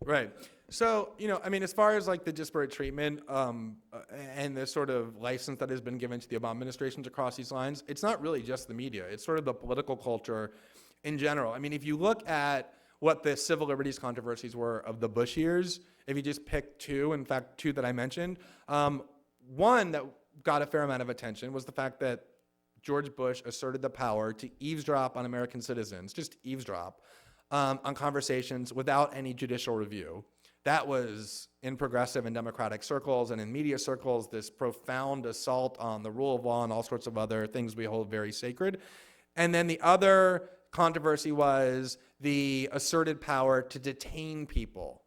Right. So, as far as like the disparate treatment and the sort of license that has been given to the Obama administration to cross these lines, it's not really just the media. It's sort of the political culture in general. If you look at what the civil liberties controversies were of the Bush years, if you just pick two that I mentioned, one that got a fair amount of attention was the fact that George Bush asserted the power to eavesdrop on American citizens, just eavesdrop, on conversations without any judicial review. That was, in progressive and democratic circles and in media circles, this profound assault on the rule of law and all sorts of other things we hold very sacred. And then the other controversy was the asserted power to detain people,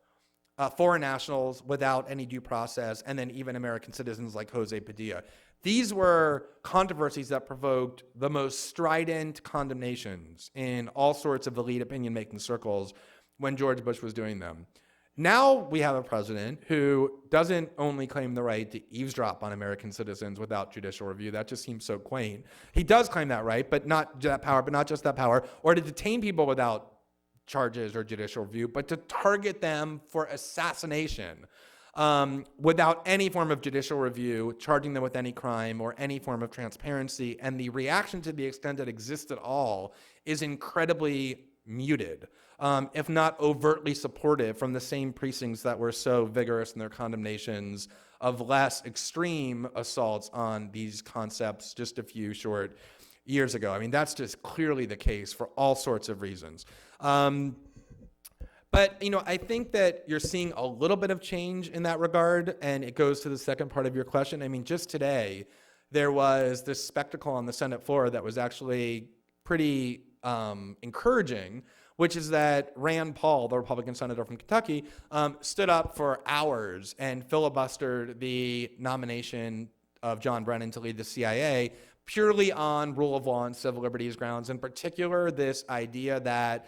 foreign nationals without any due process, and then even American citizens like Jose Padilla. These were controversies that provoked the most strident condemnations in all sorts of elite opinion-making circles when George Bush was doing them. Now we have a president who doesn't only claim the right to eavesdrop on American citizens without judicial review. That just seems so quaint. He does claim that right, but not just that power, or to detain people without charges or judicial review, but to target them for assassination without any form of judicial review, charging them with any crime or any form of transparency. And the reaction, to the extent it exists at all, is incredibly muted, if not overtly supportive, from the same precincts that were so vigorous in their condemnations of less extreme assaults on these concepts just a few short years ago. That's just clearly the case for all sorts of reasons. But, I think that you're seeing a little bit of change in that regard, and it goes to the second part of your question. Just today, there was this spectacle on the Senate floor that was actually pretty encouraging, which is that Rand Paul, the Republican senator from Kentucky, stood up for hours and filibustered the nomination of John Brennan to lead the CIA purely on rule of law and civil liberties grounds. In particular, this idea that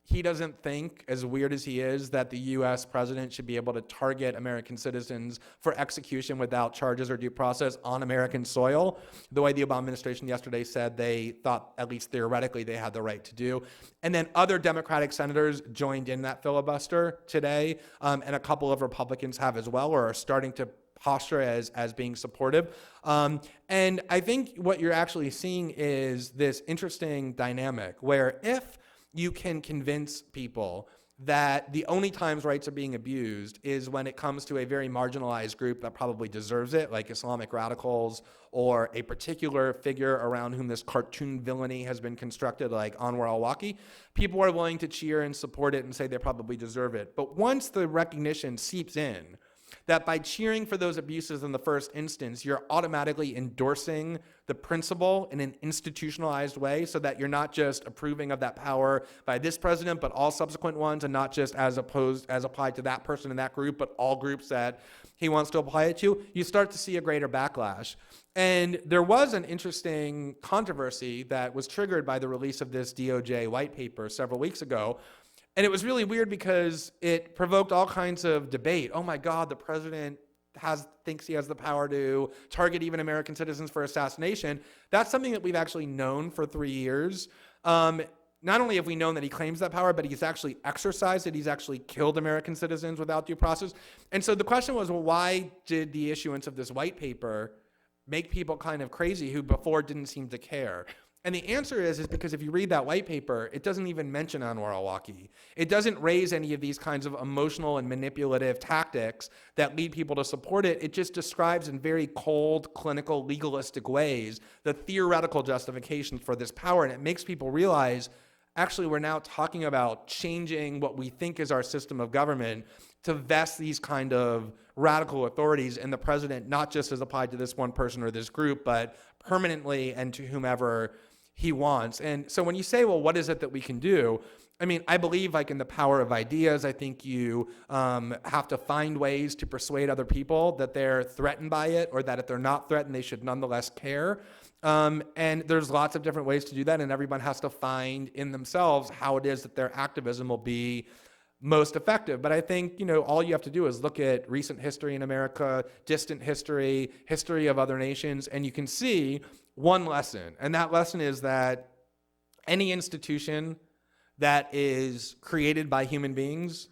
he doesn't think, as weird as he is, that the U.S. president should be able to target American citizens for execution without charges or due process on American soil, the way the Obama administration yesterday said they thought, at least theoretically, they had the right to do. And then other Democratic senators joined in that filibuster today, and a couple of Republicans have as well, or are starting to posture as being supportive. And I think what you're actually seeing is this interesting dynamic where if you can convince people that the only times rights are being abused is when it comes to a very marginalized group that probably deserves it, like Islamic radicals or a particular figure around whom this cartoon villainy has been constructed, like Anwar al-Awlaki, people are willing to cheer and support it and say they probably deserve it. But once the recognition seeps in that by cheering for those abuses in the first instance, you're automatically endorsing the principle in an institutionalized way, so that you're not just approving of that power by this president, but all subsequent ones, and not just as applied to that person in that group, but all groups that he wants to apply it to, you start to see a greater backlash. And there was an interesting controversy that was triggered by the release of this DOJ white paper several weeks ago. And it was really weird because it provoked all kinds of debate. Oh my God, the president thinks he has the power to target even American citizens for assassination. That's something that we've actually known for 3 years. Not only have we known that he claims that power, but he's actually exercised it. He's actually killed American citizens without due process. And so the question was, well, why did the issuance of this white paper make people kind of crazy who before didn't seem to care? And the answer is because if you read that white paper, it doesn't even mention Anwar al-Awlaki. It doesn't raise any of these kinds of emotional and manipulative tactics that lead people to support it. It just describes in very cold, clinical, legalistic ways the theoretical justifications for this power. And it makes people realize, actually, we're now talking about changing what we think is our system of government to vest these kind of radical authorities in the president, not just as applied to this one person or this group, but permanently and to whomever he wants. And so when you say, well, what is it that we can do? I mean, I believe like in the power of ideas. I think you have to find ways to persuade other people that they're threatened by it, or that if they're not threatened, they should nonetheless care. And there's lots of different ways to do that, and everyone has to find in themselves how it is that their activism will be most effective. But I think, all you have to do is look at recent history in America, distant history, history of other nations, and you can see one lesson. And that lesson is that any institution that is created by human beings,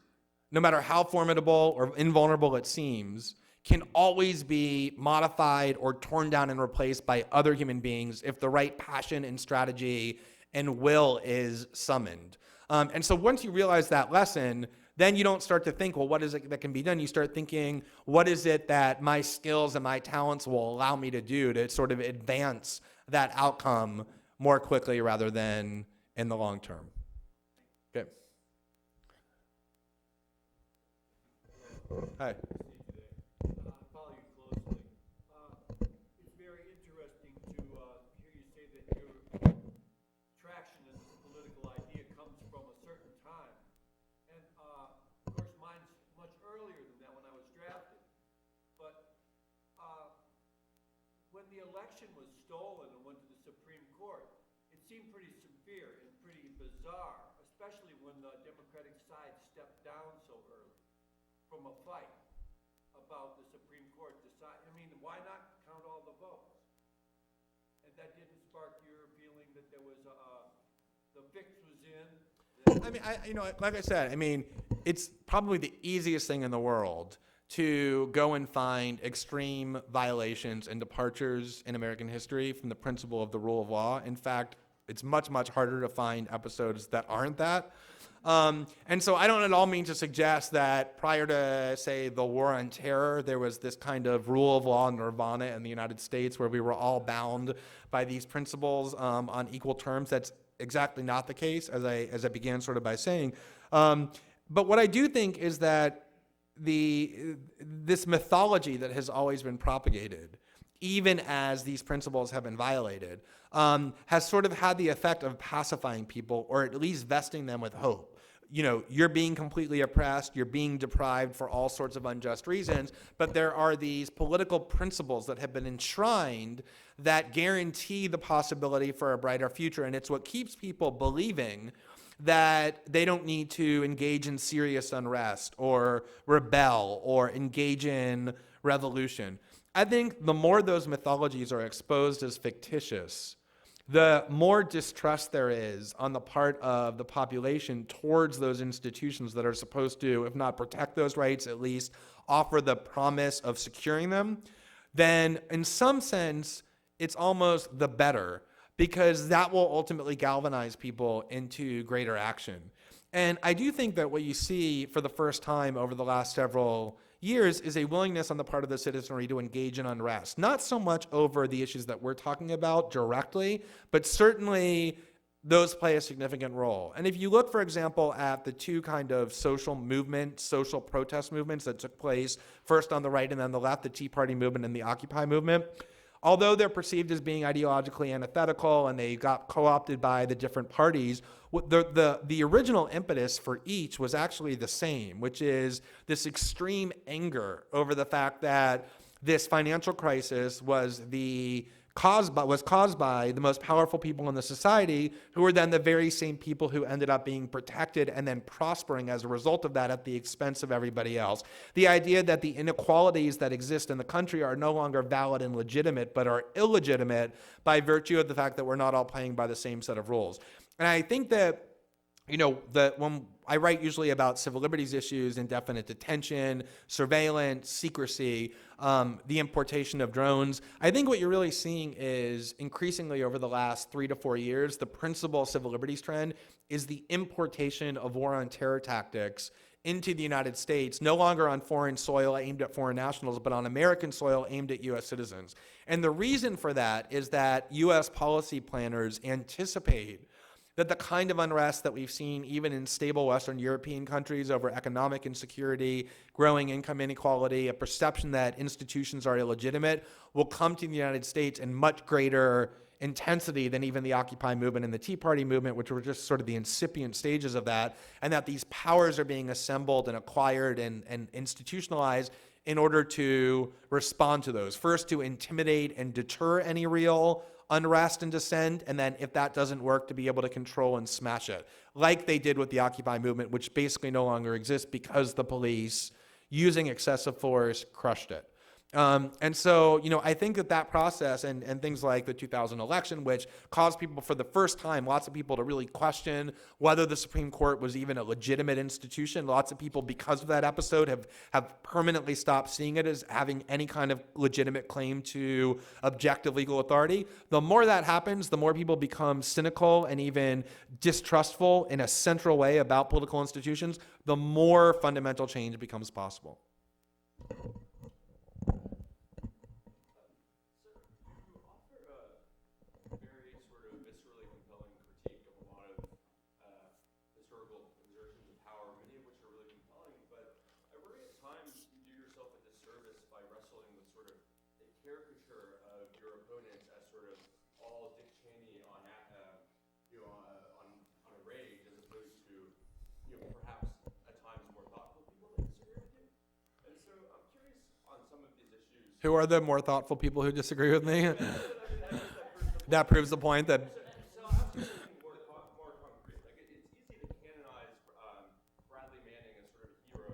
no matter how formidable or invulnerable it seems, can always be modified or torn down and replaced by other human beings if the right passion and strategy and will is summoned. And so once you realize that lesson, then you don't start to think, well, what is it that can be done? You start thinking, what is it that my skills and my talents will allow me to do to sort of advance that outcome more quickly rather than in the long term? Okay. Hi. Follow you closely. It's very interesting to hear you say that your traction in this political idea comes from a certain time. And of course, mine's much earlier than that, when I was drafted. But when the election was stolen and went to the Supreme Court, it seemed pretty severe and pretty bizarre, especially when the Democratic side stepped down so early from a fight about the Supreme Court decide. I mean, why not count all the votes? And that didn't spark your feeling that there was the fix was in. I mean, like I said, I mean, it's probably the easiest thing in the world to go and find extreme violations and departures in American history from the principle of the rule of law. In fact, it's much, much harder to find episodes that aren't that. And so I don't at all mean to suggest that prior to, say, the War on Terror, there was this kind of rule of law nirvana in the United States where we were all bound by these principles on equal terms. That's exactly not the case, as I began sort of by saying. But what I do think is that this mythology that has always been propagated, even as these principles have been violated, has sort of had the effect of pacifying people, or at least vesting them with hope. You're being completely oppressed, you're being deprived for all sorts of unjust reasons, but there are these political principles that have been enshrined that guarantee the possibility for a brighter future, and it's what keeps people believing that they don't need to engage in serious unrest or rebel or engage in revolution. I think the more those mythologies are exposed as fictitious, the more distrust there is on the part of the population towards those institutions that are supposed to, if not protect those rights, at least offer the promise of securing them. Then in some sense, it's almost the better, because that will ultimately galvanize people into greater action. And I do think that what you see for the first time over the last several years is a willingness on the part of the citizenry to engage in unrest, not so much over the issues that we're talking about directly, but certainly those play a significant role. And if you look, for example, at the two kind of social protest movements that took place, first on the right and then the left, the Tea Party movement and the Occupy movement, although they're perceived as being ideologically antithetical and they got co-opted by the different parties, the original impetus for each was actually the same, which is this extreme anger over the fact that this financial crisis was caused by the most powerful people in the society, who were then the very same people who ended up being protected and then prospering as a result of that at the expense of everybody else. The idea that the inequalities that exist in the country are no longer valid and legitimate, but are illegitimate by virtue of the fact that we're not all playing by the same set of rules. And I think that, that when I write usually about civil liberties issues, indefinite detention, surveillance, secrecy, the importation of drones, I think what you're really seeing is increasingly over the last 3 to 4 years, the principal civil liberties trend is the importation of war on terror tactics into the United States, no longer on foreign soil aimed at foreign nationals, but on American soil aimed at U.S. citizens. And the reason for that is that U.S. policy planners anticipate that the kind of unrest that we've seen even in stable Western European countries over economic insecurity, growing income inequality, a perception that institutions are illegitimate, will come to the United States in much greater intensity than even the Occupy movement and the Tea Party movement, which were just sort of the incipient stages of that, and that these powers are being assembled and acquired and institutionalized in order to respond to those. First, to intimidate and deter any real unrest and dissent, and then if that doesn't work, to be able to control and smash it, like they did with the Occupy movement, which basically no longer exists because the police, using excessive force, crushed it. And so, I think that process and things like the 2000 election, which caused people for the first time, lots of people to really question whether the Supreme Court was even a legitimate institution. Lots of people, because of that episode, have permanently stopped seeing it as having any kind of legitimate claim to objective legal authority. The more that happens, the more people become cynical and even distrustful in a central way about political institutions, the more fundamental change becomes possible. Who are the more thoughtful people who disagree with me? That proves the point that. So I'll ask you something more concrete. Like it's easy to canonize Bradley Manning as sort of a hero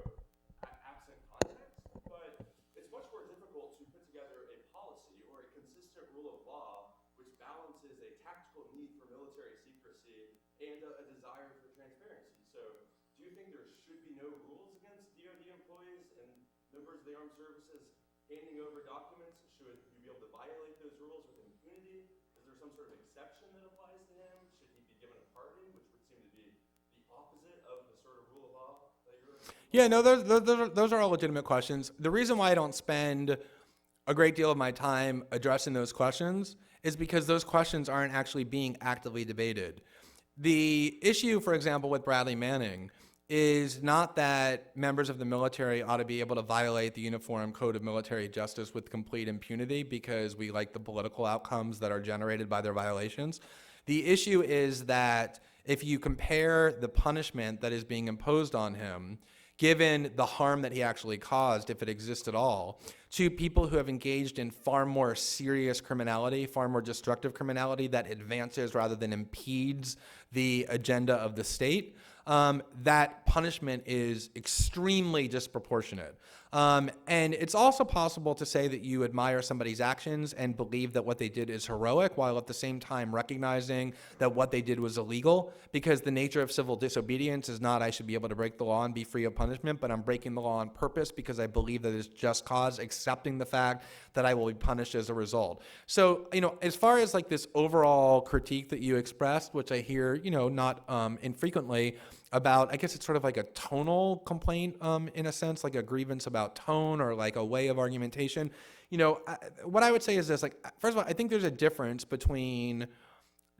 absent context, but it's much more difficult to put together a policy or a consistent rule of law which balances a tactical need for military secrecy and a desire for transparency. So do you think there should be no rules against DoD employees and members of the armed services handing over documents? Should you be able to violate those rules with impunity? Is there some sort of exception that applies to him? Should he be given a pardon, which would seem to be the opposite of the sort of rule of law that you're... Yeah, no, those are all legitimate questions. The reason why I don't spend a great deal of my time addressing those questions is because those questions aren't actually being actively debated. The issue, for example, with Bradley Manning is not that members of the military ought to be able to violate the Uniform Code of Military Justice with complete impunity because we like the political outcomes that are generated by their violations. The issue is that if you compare the punishment that is being imposed on him, given the harm that he actually caused, if it exists at all, to people who have engaged in far more serious criminality, far more destructive criminality that advances rather than impedes the agenda of the state, that punishment is extremely disproportionate. And it's also possible to say that you admire somebody's actions and believe that what they did is heroic, while at the same time recognizing that what they did was illegal, because the nature of civil disobedience is not I should be able to break the law and be free of punishment, but I'm breaking the law on purpose because I believe that it's just cause, accepting the fact that I will be punished as a result. So, as far as like this overall critique that you expressed, which I hear, not infrequently, about, I guess it's sort of like a tonal complaint in a sense, like a grievance about tone or like a way of argumentation. What I would say is this, like, first of all, I think there's a difference between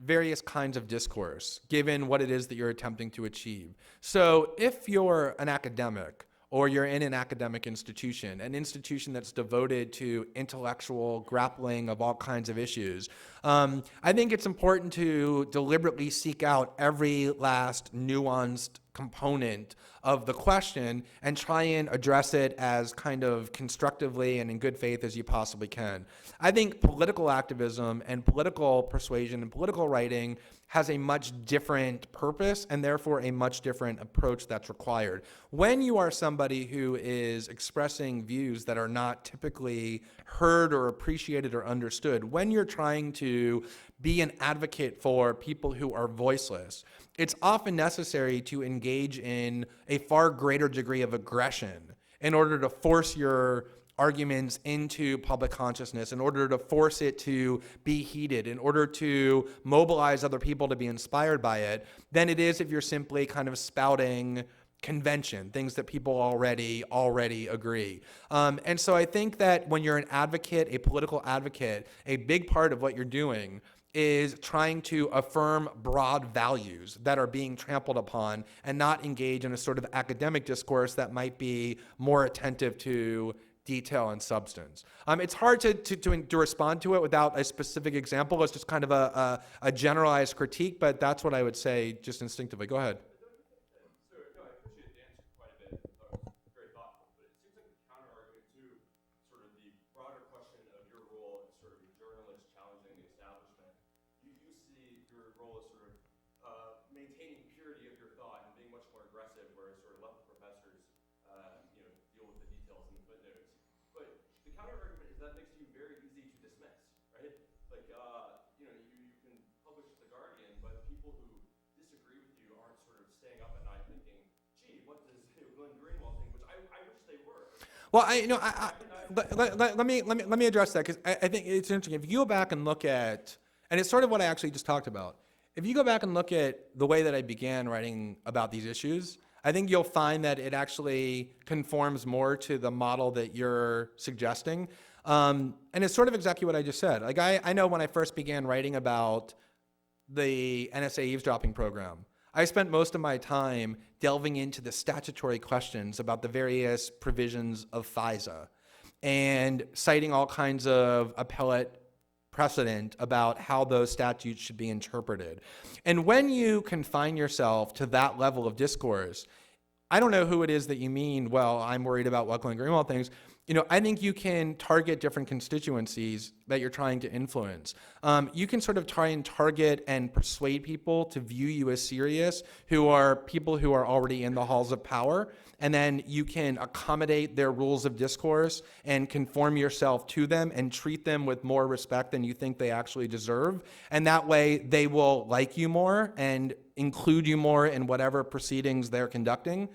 various kinds of discourse, given what it is that you're attempting to achieve. So if you're an academic, or you're in an academic institution, an institution that's devoted to intellectual grappling of all kinds of issues, I think it's important to deliberately seek out every last nuanced component of the question and try and address it as kind of constructively and in good faith as you possibly can. I think political activism and political persuasion and political writing has a much different purpose and therefore a much different approach that's required. When you are somebody who is expressing views that are not typically heard or appreciated or understood, when you're trying to be an advocate for people who are voiceless, it's often necessary to engage in a far greater degree of aggression in order to force your arguments into public consciousness, in order to force it to be heated, in order to mobilize other people to be inspired by it, than it is if you're simply kind of spouting convention, things that people already agree. And so I think that when you're an advocate, a political advocate, a big part of what you're doing is trying to affirm broad values that are being trampled upon and not engage in a sort of academic discourse that might be more attentive to detail and substance. It's hard to respond to it without a specific example. It's just kind of a generalized critique, but that's what I would say just instinctively. Go ahead. So, no, I appreciate the answer quite a bit. Very thoughtful. But it seems like a counter-argument to sort of the broader question of your role as sort of a journalist challenging the establishment. You see your role as sort of maintaining purity of your thought and being much more aggressive, whereas sort of left professors, deal with the details and the footnotes. But the counter-argument is that makes you very easy to dismiss, right? Like, you can publish at The Guardian, but people who disagree with you aren't sort of staying up at night thinking, gee, what does Glenn Greenwald think? Which I wish they were. Well, let me address that, because I think it's interesting. If you go back and look at, and it's sort of what I actually just talked about, if you go back and look at the way that I began writing about these issues, I think you'll find that it actually conforms more to the model that you're suggesting. And it's sort of exactly what I just said. Like, I know when I first began writing about the NSA eavesdropping program, I spent most of my time delving into the statutory questions about the various provisions of FISA and citing all kinds of appellate precedent about how those statutes should be interpreted. And when you confine yourself to that level of discourse, I don't know who it is that you mean, well, I'm worried about what Glenn Greenwald thinks. I think you can target different constituencies that you're trying to influence. You can sort of try and target and persuade people to view you as serious, who are people who are already in the halls of power, and then you can accommodate their rules of discourse and conform yourself to them and treat them with more respect than you think they actually deserve. And that way they will like you more and include you more in whatever proceedings they're conducting.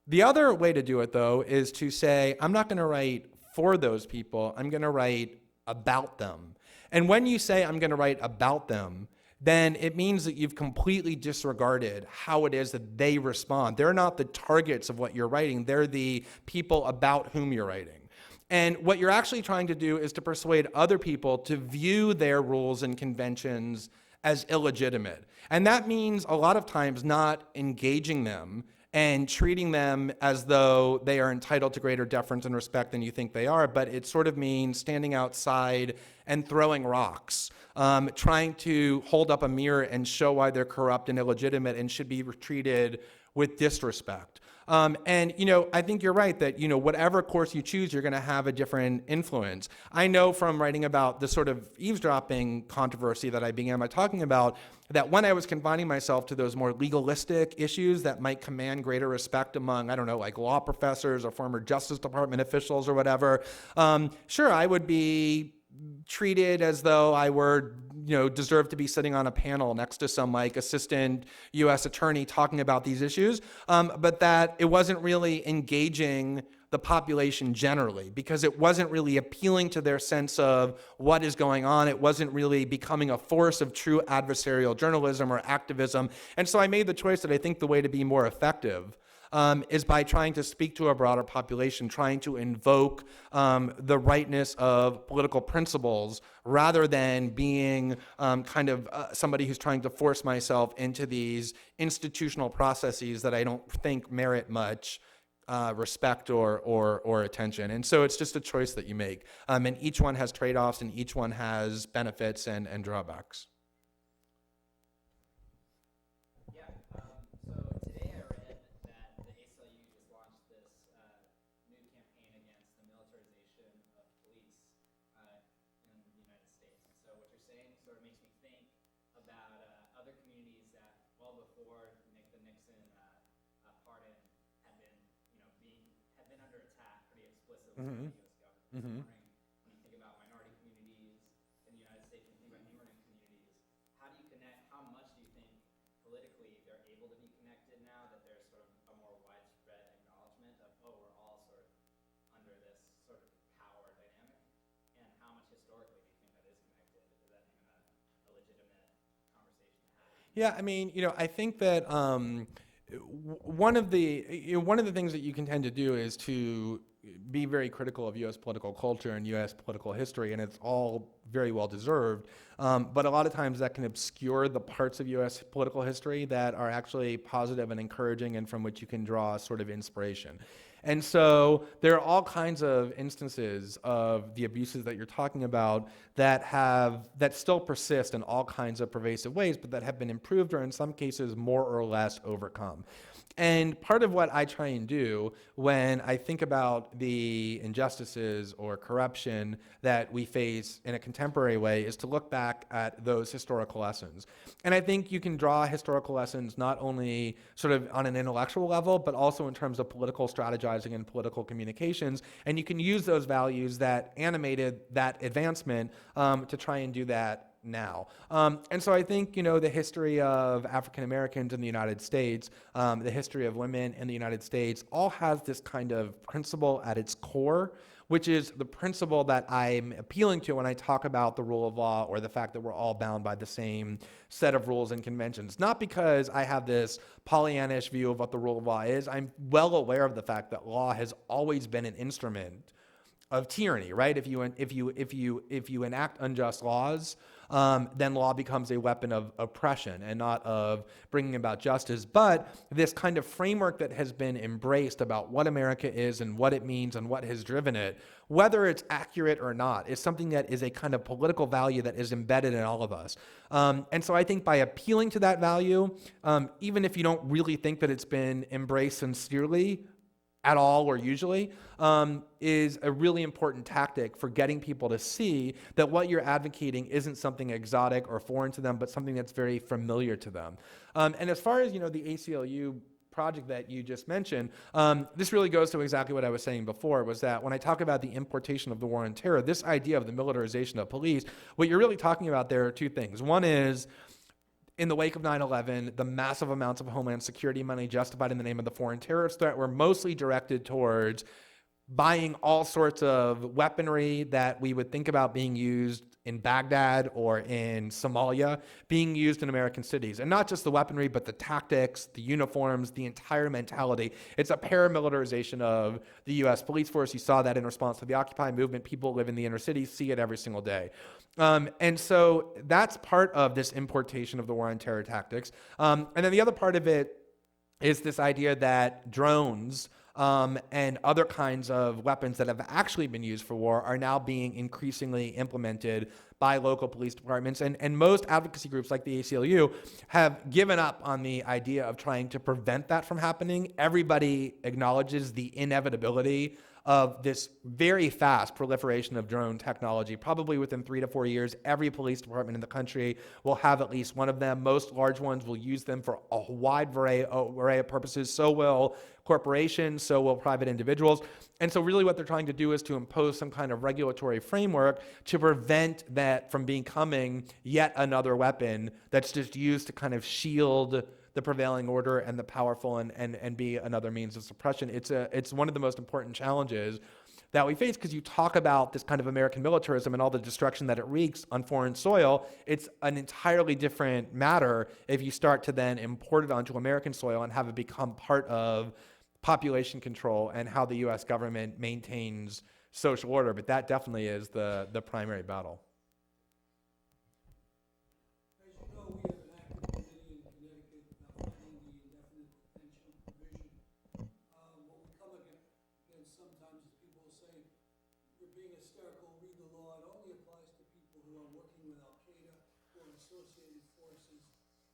The other way to do it, though, is to say, I'm not going to write for those people, I'm going to write about them. And when you say I'm going to write about them, then it means that you've completely disregarded how it is that they respond. They're not the targets of what you're writing, they're the people about whom you're writing. And what you're actually trying to do is to persuade other people to view their rules and conventions as illegitimate. And that means a lot of times not engaging them and treating them as though they are entitled to greater deference and respect than you think they are, but it sort of means standing outside and throwing rocks, trying to hold up a mirror and show why they're corrupt and illegitimate and should be treated with disrespect. And I think you're right that, whatever course you choose, you're going to have a different influence. I know from writing about the sort of eavesdropping controversy that I began by talking about, that when I was confining myself to those more legalistic issues that might command greater respect among, like law professors or former Justice Department officials or whatever, sure, I would be treated as though I were, deserved to be sitting on a panel next to some assistant U.S. attorney talking about these issues, but that it wasn't really engaging the population generally, because it wasn't really appealing to their sense of what is going on. It wasn't really becoming a force of true adversarial journalism or activism. And so I made the choice that I think the way to be more effective is by trying to speak to a broader population, trying to invoke the rightness of political principles rather than being somebody who's trying to force myself into these institutional processes that I don't think merit much respect or attention. And so it's just a choice that you make. And each one has trade-offs and each one has benefits and drawbacks. Yeah, so today I read that the ACLU just launched this new campaign against the militarization of police in the United States. And so what you're saying sort of makes me think about other communities that well before the Nixon pardon had been, had been under attack pretty explicitly by the U.S. government. Mm-hmm. When you think about minority communities in the United States, when you think about immigrant communities, how do you connect? How much do you think politically they're able to be connected now that there's sort of a more widespread acknowledgement of, oh, we're all sort of under this sort of power dynamic? And how much historically do you think that is connected? Is that even a legitimate conversation to have? Yeah, I mean, I think that one of the things that you can tend to do is to be very critical of U.S. political culture and U.S. political history, and it's all very well deserved. But a lot of times that can obscure the parts of U.S. political history that are actually positive and encouraging and from which you can draw sort of inspiration. And so there are all kinds of instances of the abuses that you're talking about that still persist in all kinds of pervasive ways, but that have been improved or in some cases more or less overcome. And part of what I try and do when I think about the injustices or corruption that we face in a contemporary way is to look back at those historical lessons. And I think you can draw historical lessons not only sort of on an intellectual level, but also in terms of political strategizing and political communications. And you can use those values that animated that advancement to try and do that now. And so I think, the history of African Americans in the United States, the history of women in the United States, all has this kind of principle at its core, which is the principle that I'm appealing to when I talk about the rule of law or the fact that we're all bound by the same set of rules and conventions. Not because I have this Pollyannish view of what the rule of law is. I'm well aware of the fact that law has always been an instrument of tyranny, right? If you enact unjust laws, then law becomes a weapon of oppression and not of bringing about justice. But this kind of framework that has been embraced about what America is and what it means and what has driven it, whether it's accurate or not, is something that is a kind of political value that is embedded in all of us. And so I think by appealing to that value, even if you don't really think that it's been embraced sincerely, at all or usually, is a really important tactic for getting people to see that what you're advocating isn't something exotic or foreign to them, but something that's very familiar to them. And as far as, the ACLU project that you just mentioned, this really goes to exactly what I was saying before, was that when I talk about the importation of the war on terror, this idea of the militarization of police, what you're really talking about there are two things. One is, in the wake of 9/11, the massive amounts of Homeland Security money justified in the name of the foreign terrorist threat were mostly directed towards buying all sorts of weaponry that we would think about being used in Baghdad or in Somalia, being used in American cities. And not just the weaponry, but the tactics, the uniforms, the entire mentality. It's a paramilitarization of the U.S. police force. You saw that in response to the Occupy movement. People live in the inner cities, see it every single day. And so that's part of this importation of the war on terror tactics. And then the other part of it is this idea that drones and other kinds of weapons that have actually been used for war are now being increasingly implemented by local police departments. And most advocacy groups like the ACLU have given up on the idea of trying to prevent that from happening. Everybody acknowledges the inevitability of this very fast proliferation of drone technology. Probably within 3 to 4 years, every police department in the country will have at least one of them. Most large ones will use them for a wide array of purposes. So will corporations, so will private individuals. And so really what they're trying to do is to impose some kind of regulatory framework to prevent that from becoming yet another weapon that's just used to kind of shield the prevailing order and the powerful and be another means of suppression. It's one of the most important challenges that we face, because you talk about this kind of American militarism and all the destruction that it wreaks on foreign soil. It's an entirely different matter if you start to then import it onto American soil and have it become part of population control and how the U.S. government maintains social order. But that definitely is the primary battle. As you know, we have an active committee in Connecticut fighting the indefinite detention provision. What we come against sometimes is people say, you're being hysterical, read the law. It only applies to people who are working with Al-Qaeda or associated forces.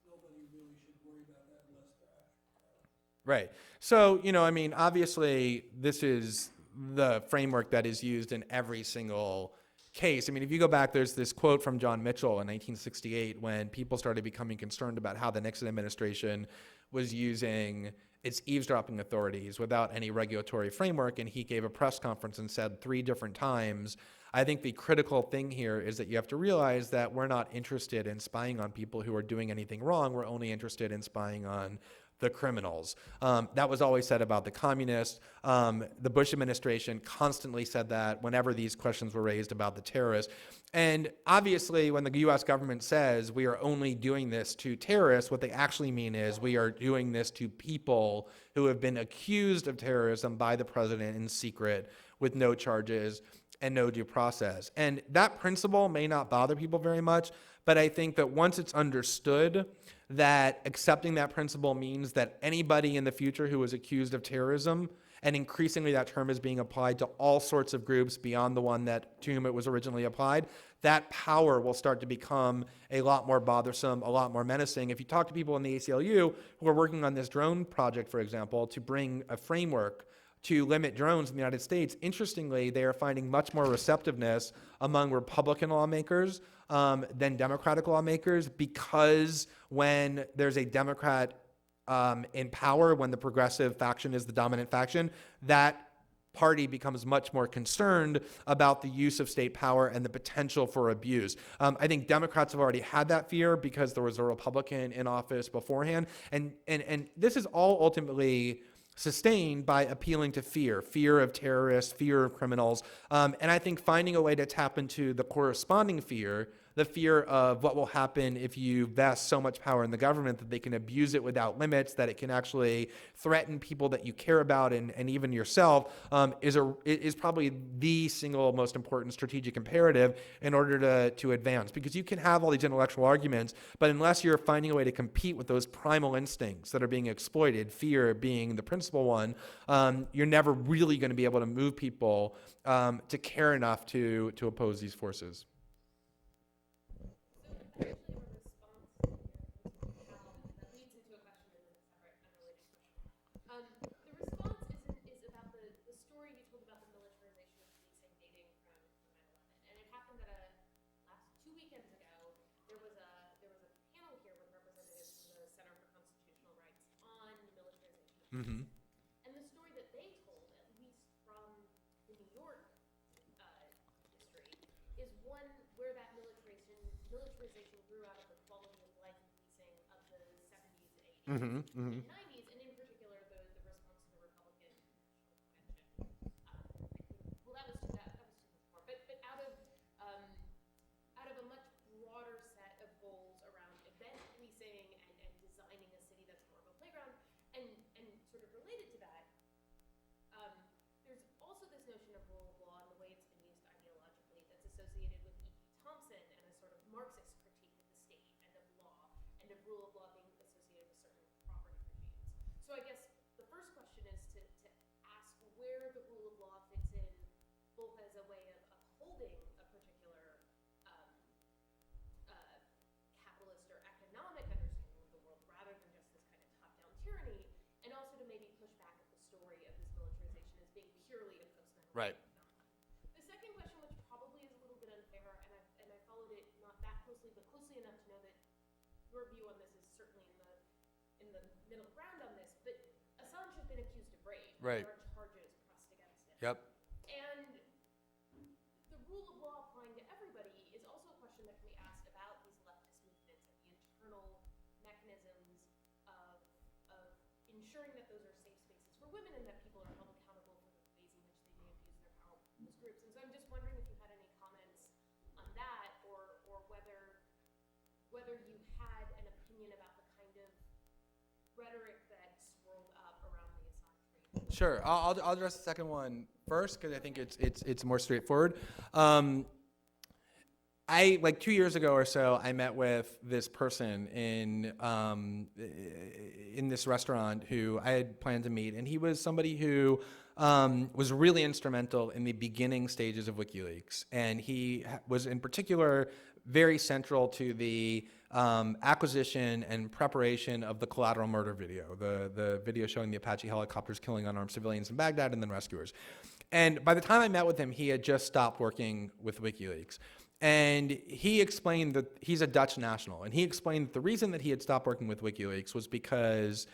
Nobody really should worry about that unless they're actually. Right. So, I mean, obviously, this is the framework that is used in every single case. I mean, if you go back, there's this quote from John Mitchell in 1968 when people started becoming concerned about how the Nixon administration was using its eavesdropping authorities without any regulatory framework, and he gave a press conference and said 3 different times, I think the critical thing here is that you have to realize that we're not interested in spying on people who are doing anything wrong. We're only interested in spying on the criminals. That was always said about the communists. The Bush administration constantly said that whenever these questions were raised about the terrorists. And obviously, when the U.S. government says we are only doing this to terrorists, what they actually mean is we are doing this to people who have been accused of terrorism by the president in secret with no charges and no due process. And that principle may not bother people very much, but I think that once it's understood that accepting that principle means that anybody in the future who is accused of terrorism, and increasingly that term is being applied to all sorts of groups beyond the one that to whom it was originally applied, that power will start to become a lot more bothersome, a lot more menacing. If you talk to people in the ACLU who are working on this drone project, for example, to bring a framework to limit drones in the United States, interestingly, they are finding much more receptiveness among Republican lawmakers than Democratic lawmakers, because when there's a Democrat in power, when the progressive faction is the dominant faction, that party becomes much more concerned about the use of state power and the potential for abuse. I think Democrats have already had that fear because there was a Republican in office beforehand. And this is all ultimately sustained by appealing to fear of terrorists, fear of criminals. And I think finding a way to tap into the corresponding fear, the fear of what will happen if you vest so much power in the government that they can abuse it without limits, that it can actually threaten people that you care about and even yourself, is probably the single most important strategic imperative in order to advance. Because you can have all these intellectual arguments, but unless you're finding a way to compete with those primal instincts that are being exploited, fear being the principal one, you're never really going to be able to move people to care enough to oppose these forces. Actually, a response to your panel that leads into a question in a separate, unrelated question. The response is about the story you told about the militarization of policing dating from 9/11, and it happened that last 2 weekends ago there was a panel here with representatives from the Center for Constitutional Rights on the militarization of policing. And the story that they told, at least from the New York history, is one where that militarization grew out of the quality of life policing of the 70s, 80s, and 90s, and in particular the response to the Republican convention. Well, that was too much more. But out of a much broader set of goals around event policing and designing a city that's more of a playground, and sort of related to that, there's also this notion of rule of law and the way it's been used ideologically that's associated with E.P. Thompson and a sort of Marxist critique of the state and of law and of rule of law being associated with certain property regimes. So I guess the first question is to ask where the rule of law fits in, both as a way of upholding a particular capitalist or economic understanding of the world rather than just this kind of top-down tyranny, and also to maybe push back at the story of this militarization as being purely a post-9/11 Right. phenomenon. The second question, which probably is a little bit unfair, and I followed it not that closely, but closely enough to know that your view on this is certainly in the middle ground on this, but Assange has been accused of rape. Right. There are charges pressed against him. Yep. And the rule of law applying to everybody is also a question that can be asked about these leftist movements and the internal mechanisms of ensuring that those are safe spaces for women and that people are held accountable for the ways in which they may abuse their power in those groups. And so I'm just wondering if you had any comments on that, or whether you had an opinion about the kind of rhetoric that swirled up around the Assange rape Sure. I'll address the second one first because I think it's more straightforward. I like 2 years ago or so, I met with this person in this restaurant who I had planned to meet, and he was somebody who was really instrumental in the beginning stages of WikiLeaks, and he was in particular very central to the acquisition and preparation of the collateral murder video, the video showing the Apache helicopters killing unarmed civilians in Baghdad and then rescuers. And by the time I met with him, he had just stopped working with WikiLeaks. And he explained that he's a Dutch national. And he explained that the reason that he had stopped working with WikiLeaks was because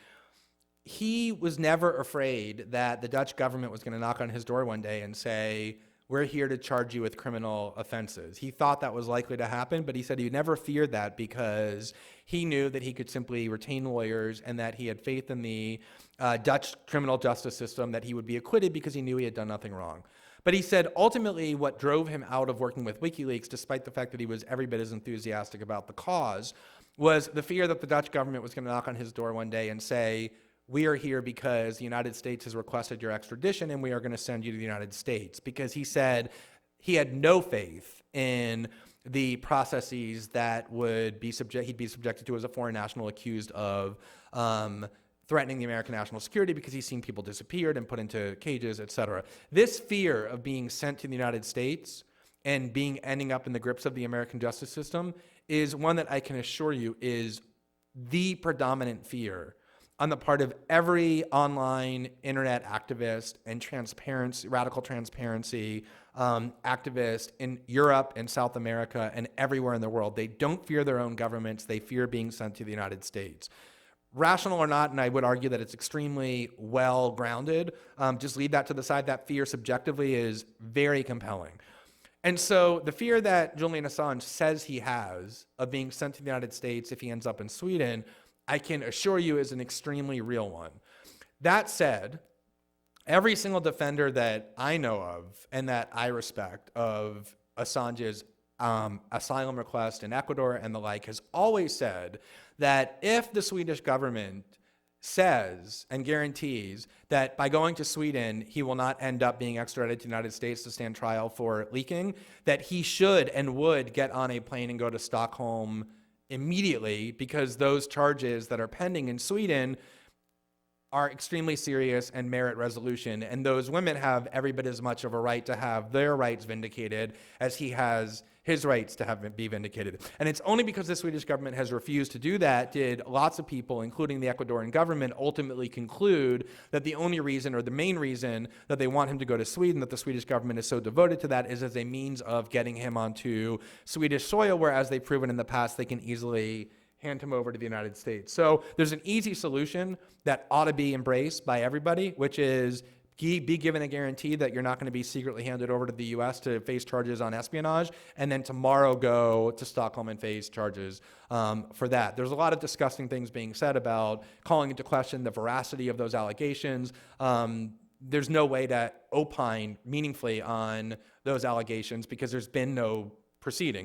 he was never afraid that the Dutch government was going to knock on his door one day and say, we're here to charge you with criminal offenses. He thought that was likely to happen, but he said he never feared that because he knew that he could simply retain lawyers and that he had faith in the Dutch criminal justice system, that he would be acquitted because he knew he had done nothing wrong. But he said ultimately what drove him out of working with WikiLeaks, despite the fact that he was every bit as enthusiastic about the cause, was the fear that the Dutch government was going to knock on his door one day and say, we are here because the United States has requested your extradition and we are going to send you to the United States. Because he said he had no faith in the processes that he'd be subjected to as a foreign national accused of threatening the American national security because he's seen people disappeared and put into cages, et cetera. This fear of being sent to the United States and ending up in the grips of the American justice system is one that I can assure you is the predominant fear on the part of every online internet activist and radical transparency activist in Europe and South America and everywhere in the world. They don't fear their own governments. They fear being sent to the United States. Rational or not, and I would argue that it's extremely well-grounded, just leave that to the side. That fear subjectively is very compelling. And so the fear that Julian Assange says he has of being sent to the United States if he ends up in Sweden, I can assure you is an extremely real one. That said, every single defender that I know of and that I respect of Assange's asylum request in Ecuador and the like has always said that if the Swedish government says and guarantees that by going to Sweden, he will not end up being extradited to the United States to stand trial for leaking, that he should and would get on a plane and go to Stockholm immediately, because those charges that are pending in Sweden are extremely serious and merit resolution. And those women have every bit as much of a right to have their rights vindicated as he has his rights to be vindicated. And it's only because the Swedish government has refused to do that did lots of people, including the Ecuadorian government, ultimately conclude that the only reason or the main reason that they want him to go to Sweden, that the Swedish government is so devoted to that, is as a means of getting him onto Swedish soil, whereas they've proven in the past they can easily hand him over to the United States. So there's an easy solution that ought to be embraced by everybody, which is be given a guarantee that you're not going to be secretly handed over to the U.S. to face charges on espionage, and then tomorrow go to Stockholm and face charges for that. There's a lot of disgusting things being said about calling into question the veracity of those allegations. There's no way to opine meaningfully on those allegations because there's been no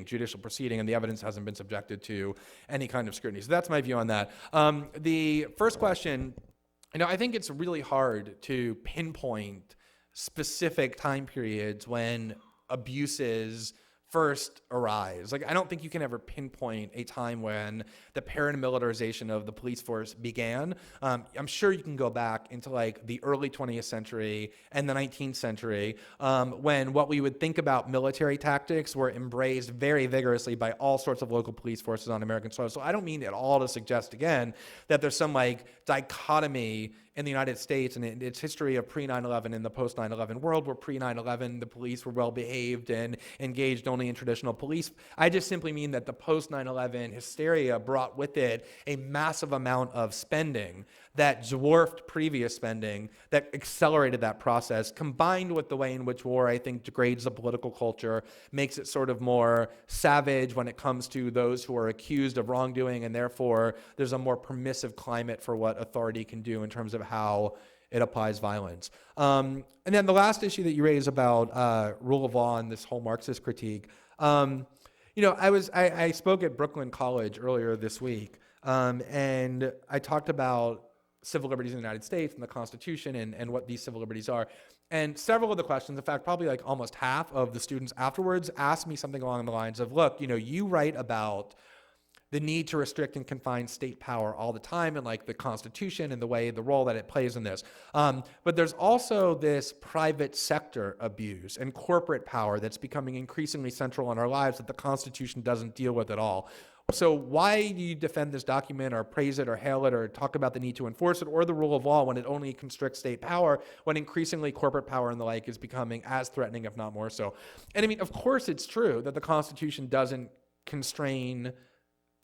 judicial proceeding, and the evidence hasn't been subjected to any kind of scrutiny. So that's my view on that. The first question, I think it's really hard to pinpoint specific time periods when abuses first arise. I don't think you can ever pinpoint a time when the paramilitarization of the police force began. I'm sure you can go back into the early 20th century and the 19th century when what we would think about military tactics were embraced very vigorously by all sorts of local police forces on American soil. So I don't mean at all to suggest, again, that there's some dichotomy in the United States and in its history of pre-9/11 and the post-9/11 world, where pre-9/11 the police were well behaved and engaged only in traditional police. I just simply mean that the post-9/11 hysteria brought with it a massive amount of spending that dwarfed previous spending, that accelerated that process, combined with the way in which war, I think, degrades the political culture, makes it sort of more savage when it comes to those who are accused of wrongdoing, and therefore there's a more permissive climate for what authority can do in terms of how it applies violence. And then the last issue that you raise about rule of law and this whole Marxist critique, I spoke at Brooklyn College earlier this week, and I talked about civil liberties in the United States and the Constitution and what these civil liberties are. And several of the questions, in fact, probably like almost half of the students afterwards asked me something along the lines of, look, you write about the need to restrict and confine state power all the time and like the Constitution and the role that it plays in this. But there's also this private sector abuse and corporate power that's becoming increasingly central in our lives that the Constitution doesn't deal with at all. So why do you defend this document or praise it or hail it or talk about the need to enforce it or the rule of law when it only constricts state power, when increasingly corporate power and the like is becoming as threatening, if not more so? And I mean, of course it's true that the Constitution doesn't constrain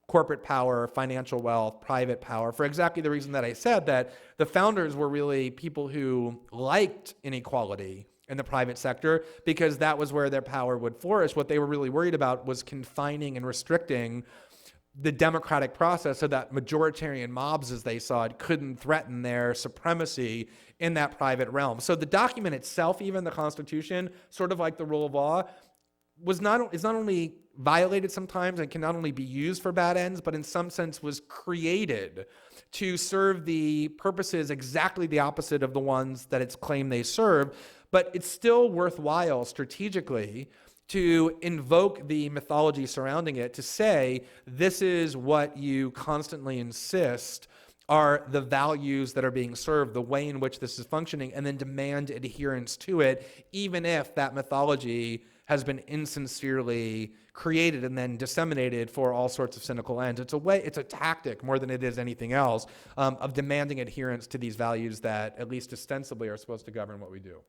corporate power, financial wealth, private power, for exactly the reason that I said, that the founders were really people who liked inequality in the private sector because that was where their power would flourish. What they were really worried about was confining and restricting the democratic process so that majoritarian mobs, as they saw it, couldn't threaten their supremacy in that private realm. So the document itself, even the Constitution, sort of like the rule of law, is not only violated sometimes and can not only be used for bad ends, but in some sense was created to serve the purposes exactly the opposite of the ones that it's claimed they serve. But it's still worthwhile strategically to invoke the mythology surrounding it, to say, this is what you constantly insist are the values that are being served, the way in which this is functioning, and then demand adherence to it, even if that mythology has been insincerely created and then disseminated for all sorts of cynical ends. It's a tactic more than it is anything else of demanding adherence to these values that, at least ostensibly, are supposed to govern what we do.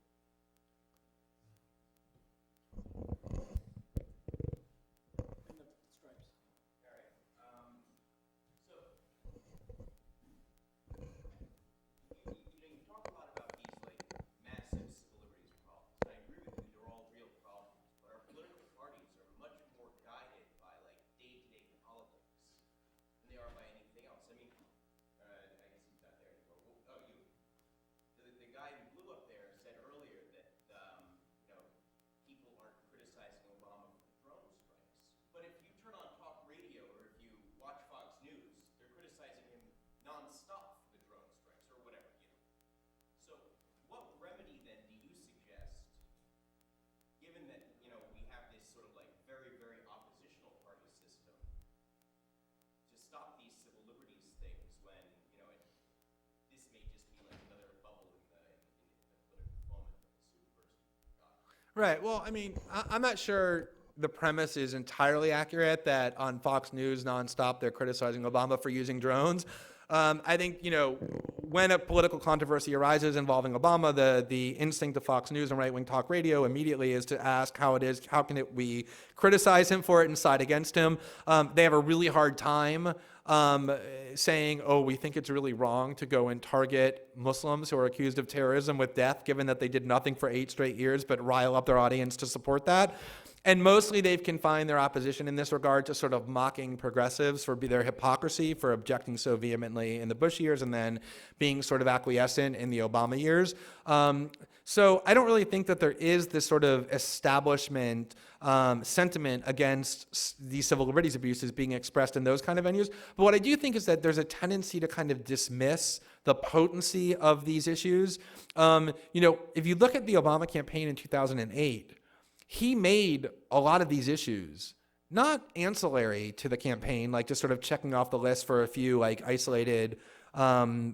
Right. Well, I mean, I'm not sure the premise is entirely accurate that on Fox News nonstop they're criticizing Obama for using drones. I think, when a political controversy arises involving Obama, the instinct of Fox News and right-wing talk radio immediately is to ask how can we criticize him for it and side against him. They have a really hard time saying, we think it's really wrong to go and target Muslims who are accused of terrorism with death, given that they did nothing for 8 straight years but rile up their audience to support that. And mostly they've confined their opposition in this regard to sort of mocking progressives for their hypocrisy, for objecting so vehemently in the Bush years and then being sort of acquiescent in the Obama years. So I don't really think that there is this sort of establishment sentiment against these civil liberties abuses being expressed in those kind of venues. But what I do think is that there's a tendency to kind of dismiss the potency of these issues. If you look at the Obama campaign in 2008, he made a lot of these issues not ancillary to the campaign, like just sort of checking off the list for a few like isolated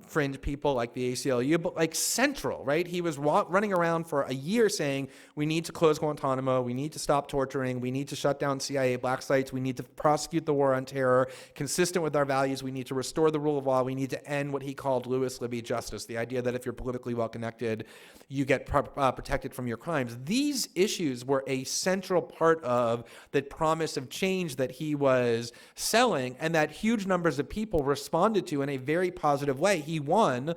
fringe people like the ACLU, but like central, right? He was running around for a year saying, we need to close Guantanamo, we need to stop torturing, we need to shut down CIA black sites, we need to prosecute the war on terror, consistent with our values, we need to restore the rule of law, we need to end what he called Louis Libby justice, the idea that if you're politically well-connected, you get protected from your crimes. These issues were a central part of the promise of change that he was selling and that huge numbers of people responded to in a very positive way. He won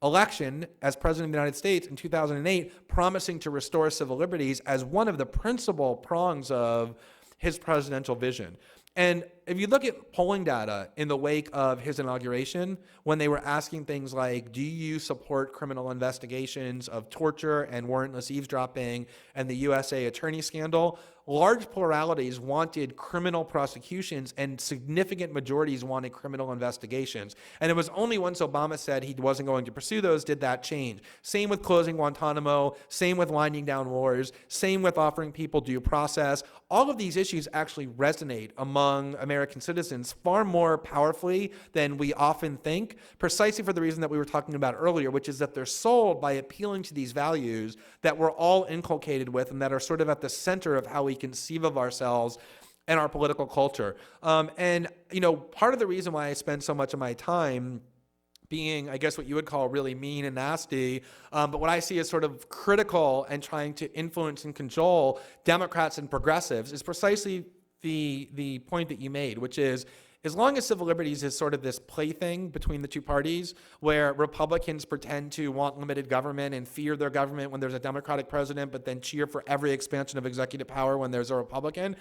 election as president of the United States in 2008, promising to restore civil liberties as one of the principal prongs of his presidential vision. And if you look at polling data in the wake of his inauguration, when they were asking things like, do you support criminal investigations of torture and warrantless eavesdropping and the USA attorney scandal, large pluralities wanted criminal prosecutions and significant majorities wanted criminal investigations. And it was only once Obama said he wasn't going to pursue those did that change. Same with closing Guantanamo, same with winding down wars, same with offering people due process. All of these issues actually resonate among American citizens far more powerfully than we often think, precisely for the reason that we were talking about earlier, which is that they're sold by appealing to these values that we're all inculcated with and that are sort of at the center of how we conceive of ourselves and our political culture. And, you know, part of the reason why I spend so much of my time being, I guess, what you would call really mean and nasty, but what I see as sort of critical and trying to influence and control Democrats and progressives is precisely the point that you made, which is, as long as civil liberties is sort of this plaything between the two parties, where Republicans pretend to want limited government and fear their government when there's a Democratic president, but then cheer for every expansion of executive power when there's a Republican,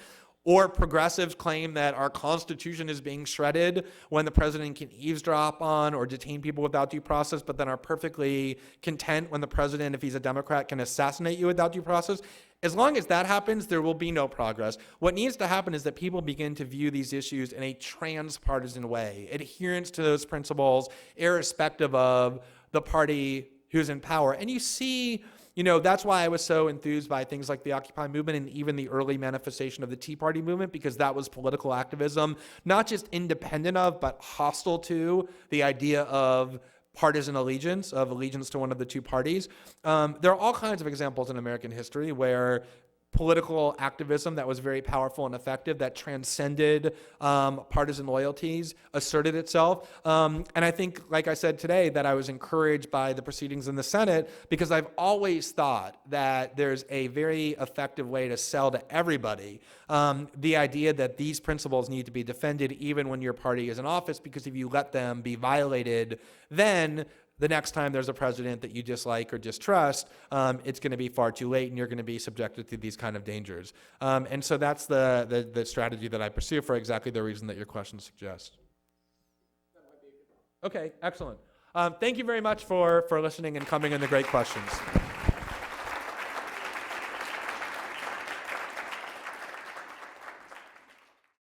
or progressives claim that our Constitution is being shredded when the president can eavesdrop on or detain people without due process, but then are perfectly content when the president, if he's a Democrat, can assassinate you without due process. As long as that happens, there will be no progress. What needs to happen is that people begin to view these issues in a transpartisan way, adherence to those principles, irrespective of the party who's in power. And you see, you know, that's why I was so enthused by things like the Occupy movement and even the early manifestation of the Tea Party movement, because that was political activism, not just independent of, but hostile to the idea of partisan allegiance, of allegiance to one of the two parties. There are all kinds of examples in American history where political activism that was very powerful and effective, that transcended partisan loyalties, asserted itself. And I think, like I said today, that I was encouraged by the proceedings in the Senate, because I've always thought that there's a very effective way to sell to everybody the idea that these principles need to be defended even when your party is in office, because if you let them be violated, then the next time there's a president that you dislike or distrust, it's going to be far too late and you're going to be subjected to these kind of dangers. And so that's the strategy that I pursue for exactly the reason that your question suggests. Okay, excellent. Thank you very much for listening and coming and the great questions.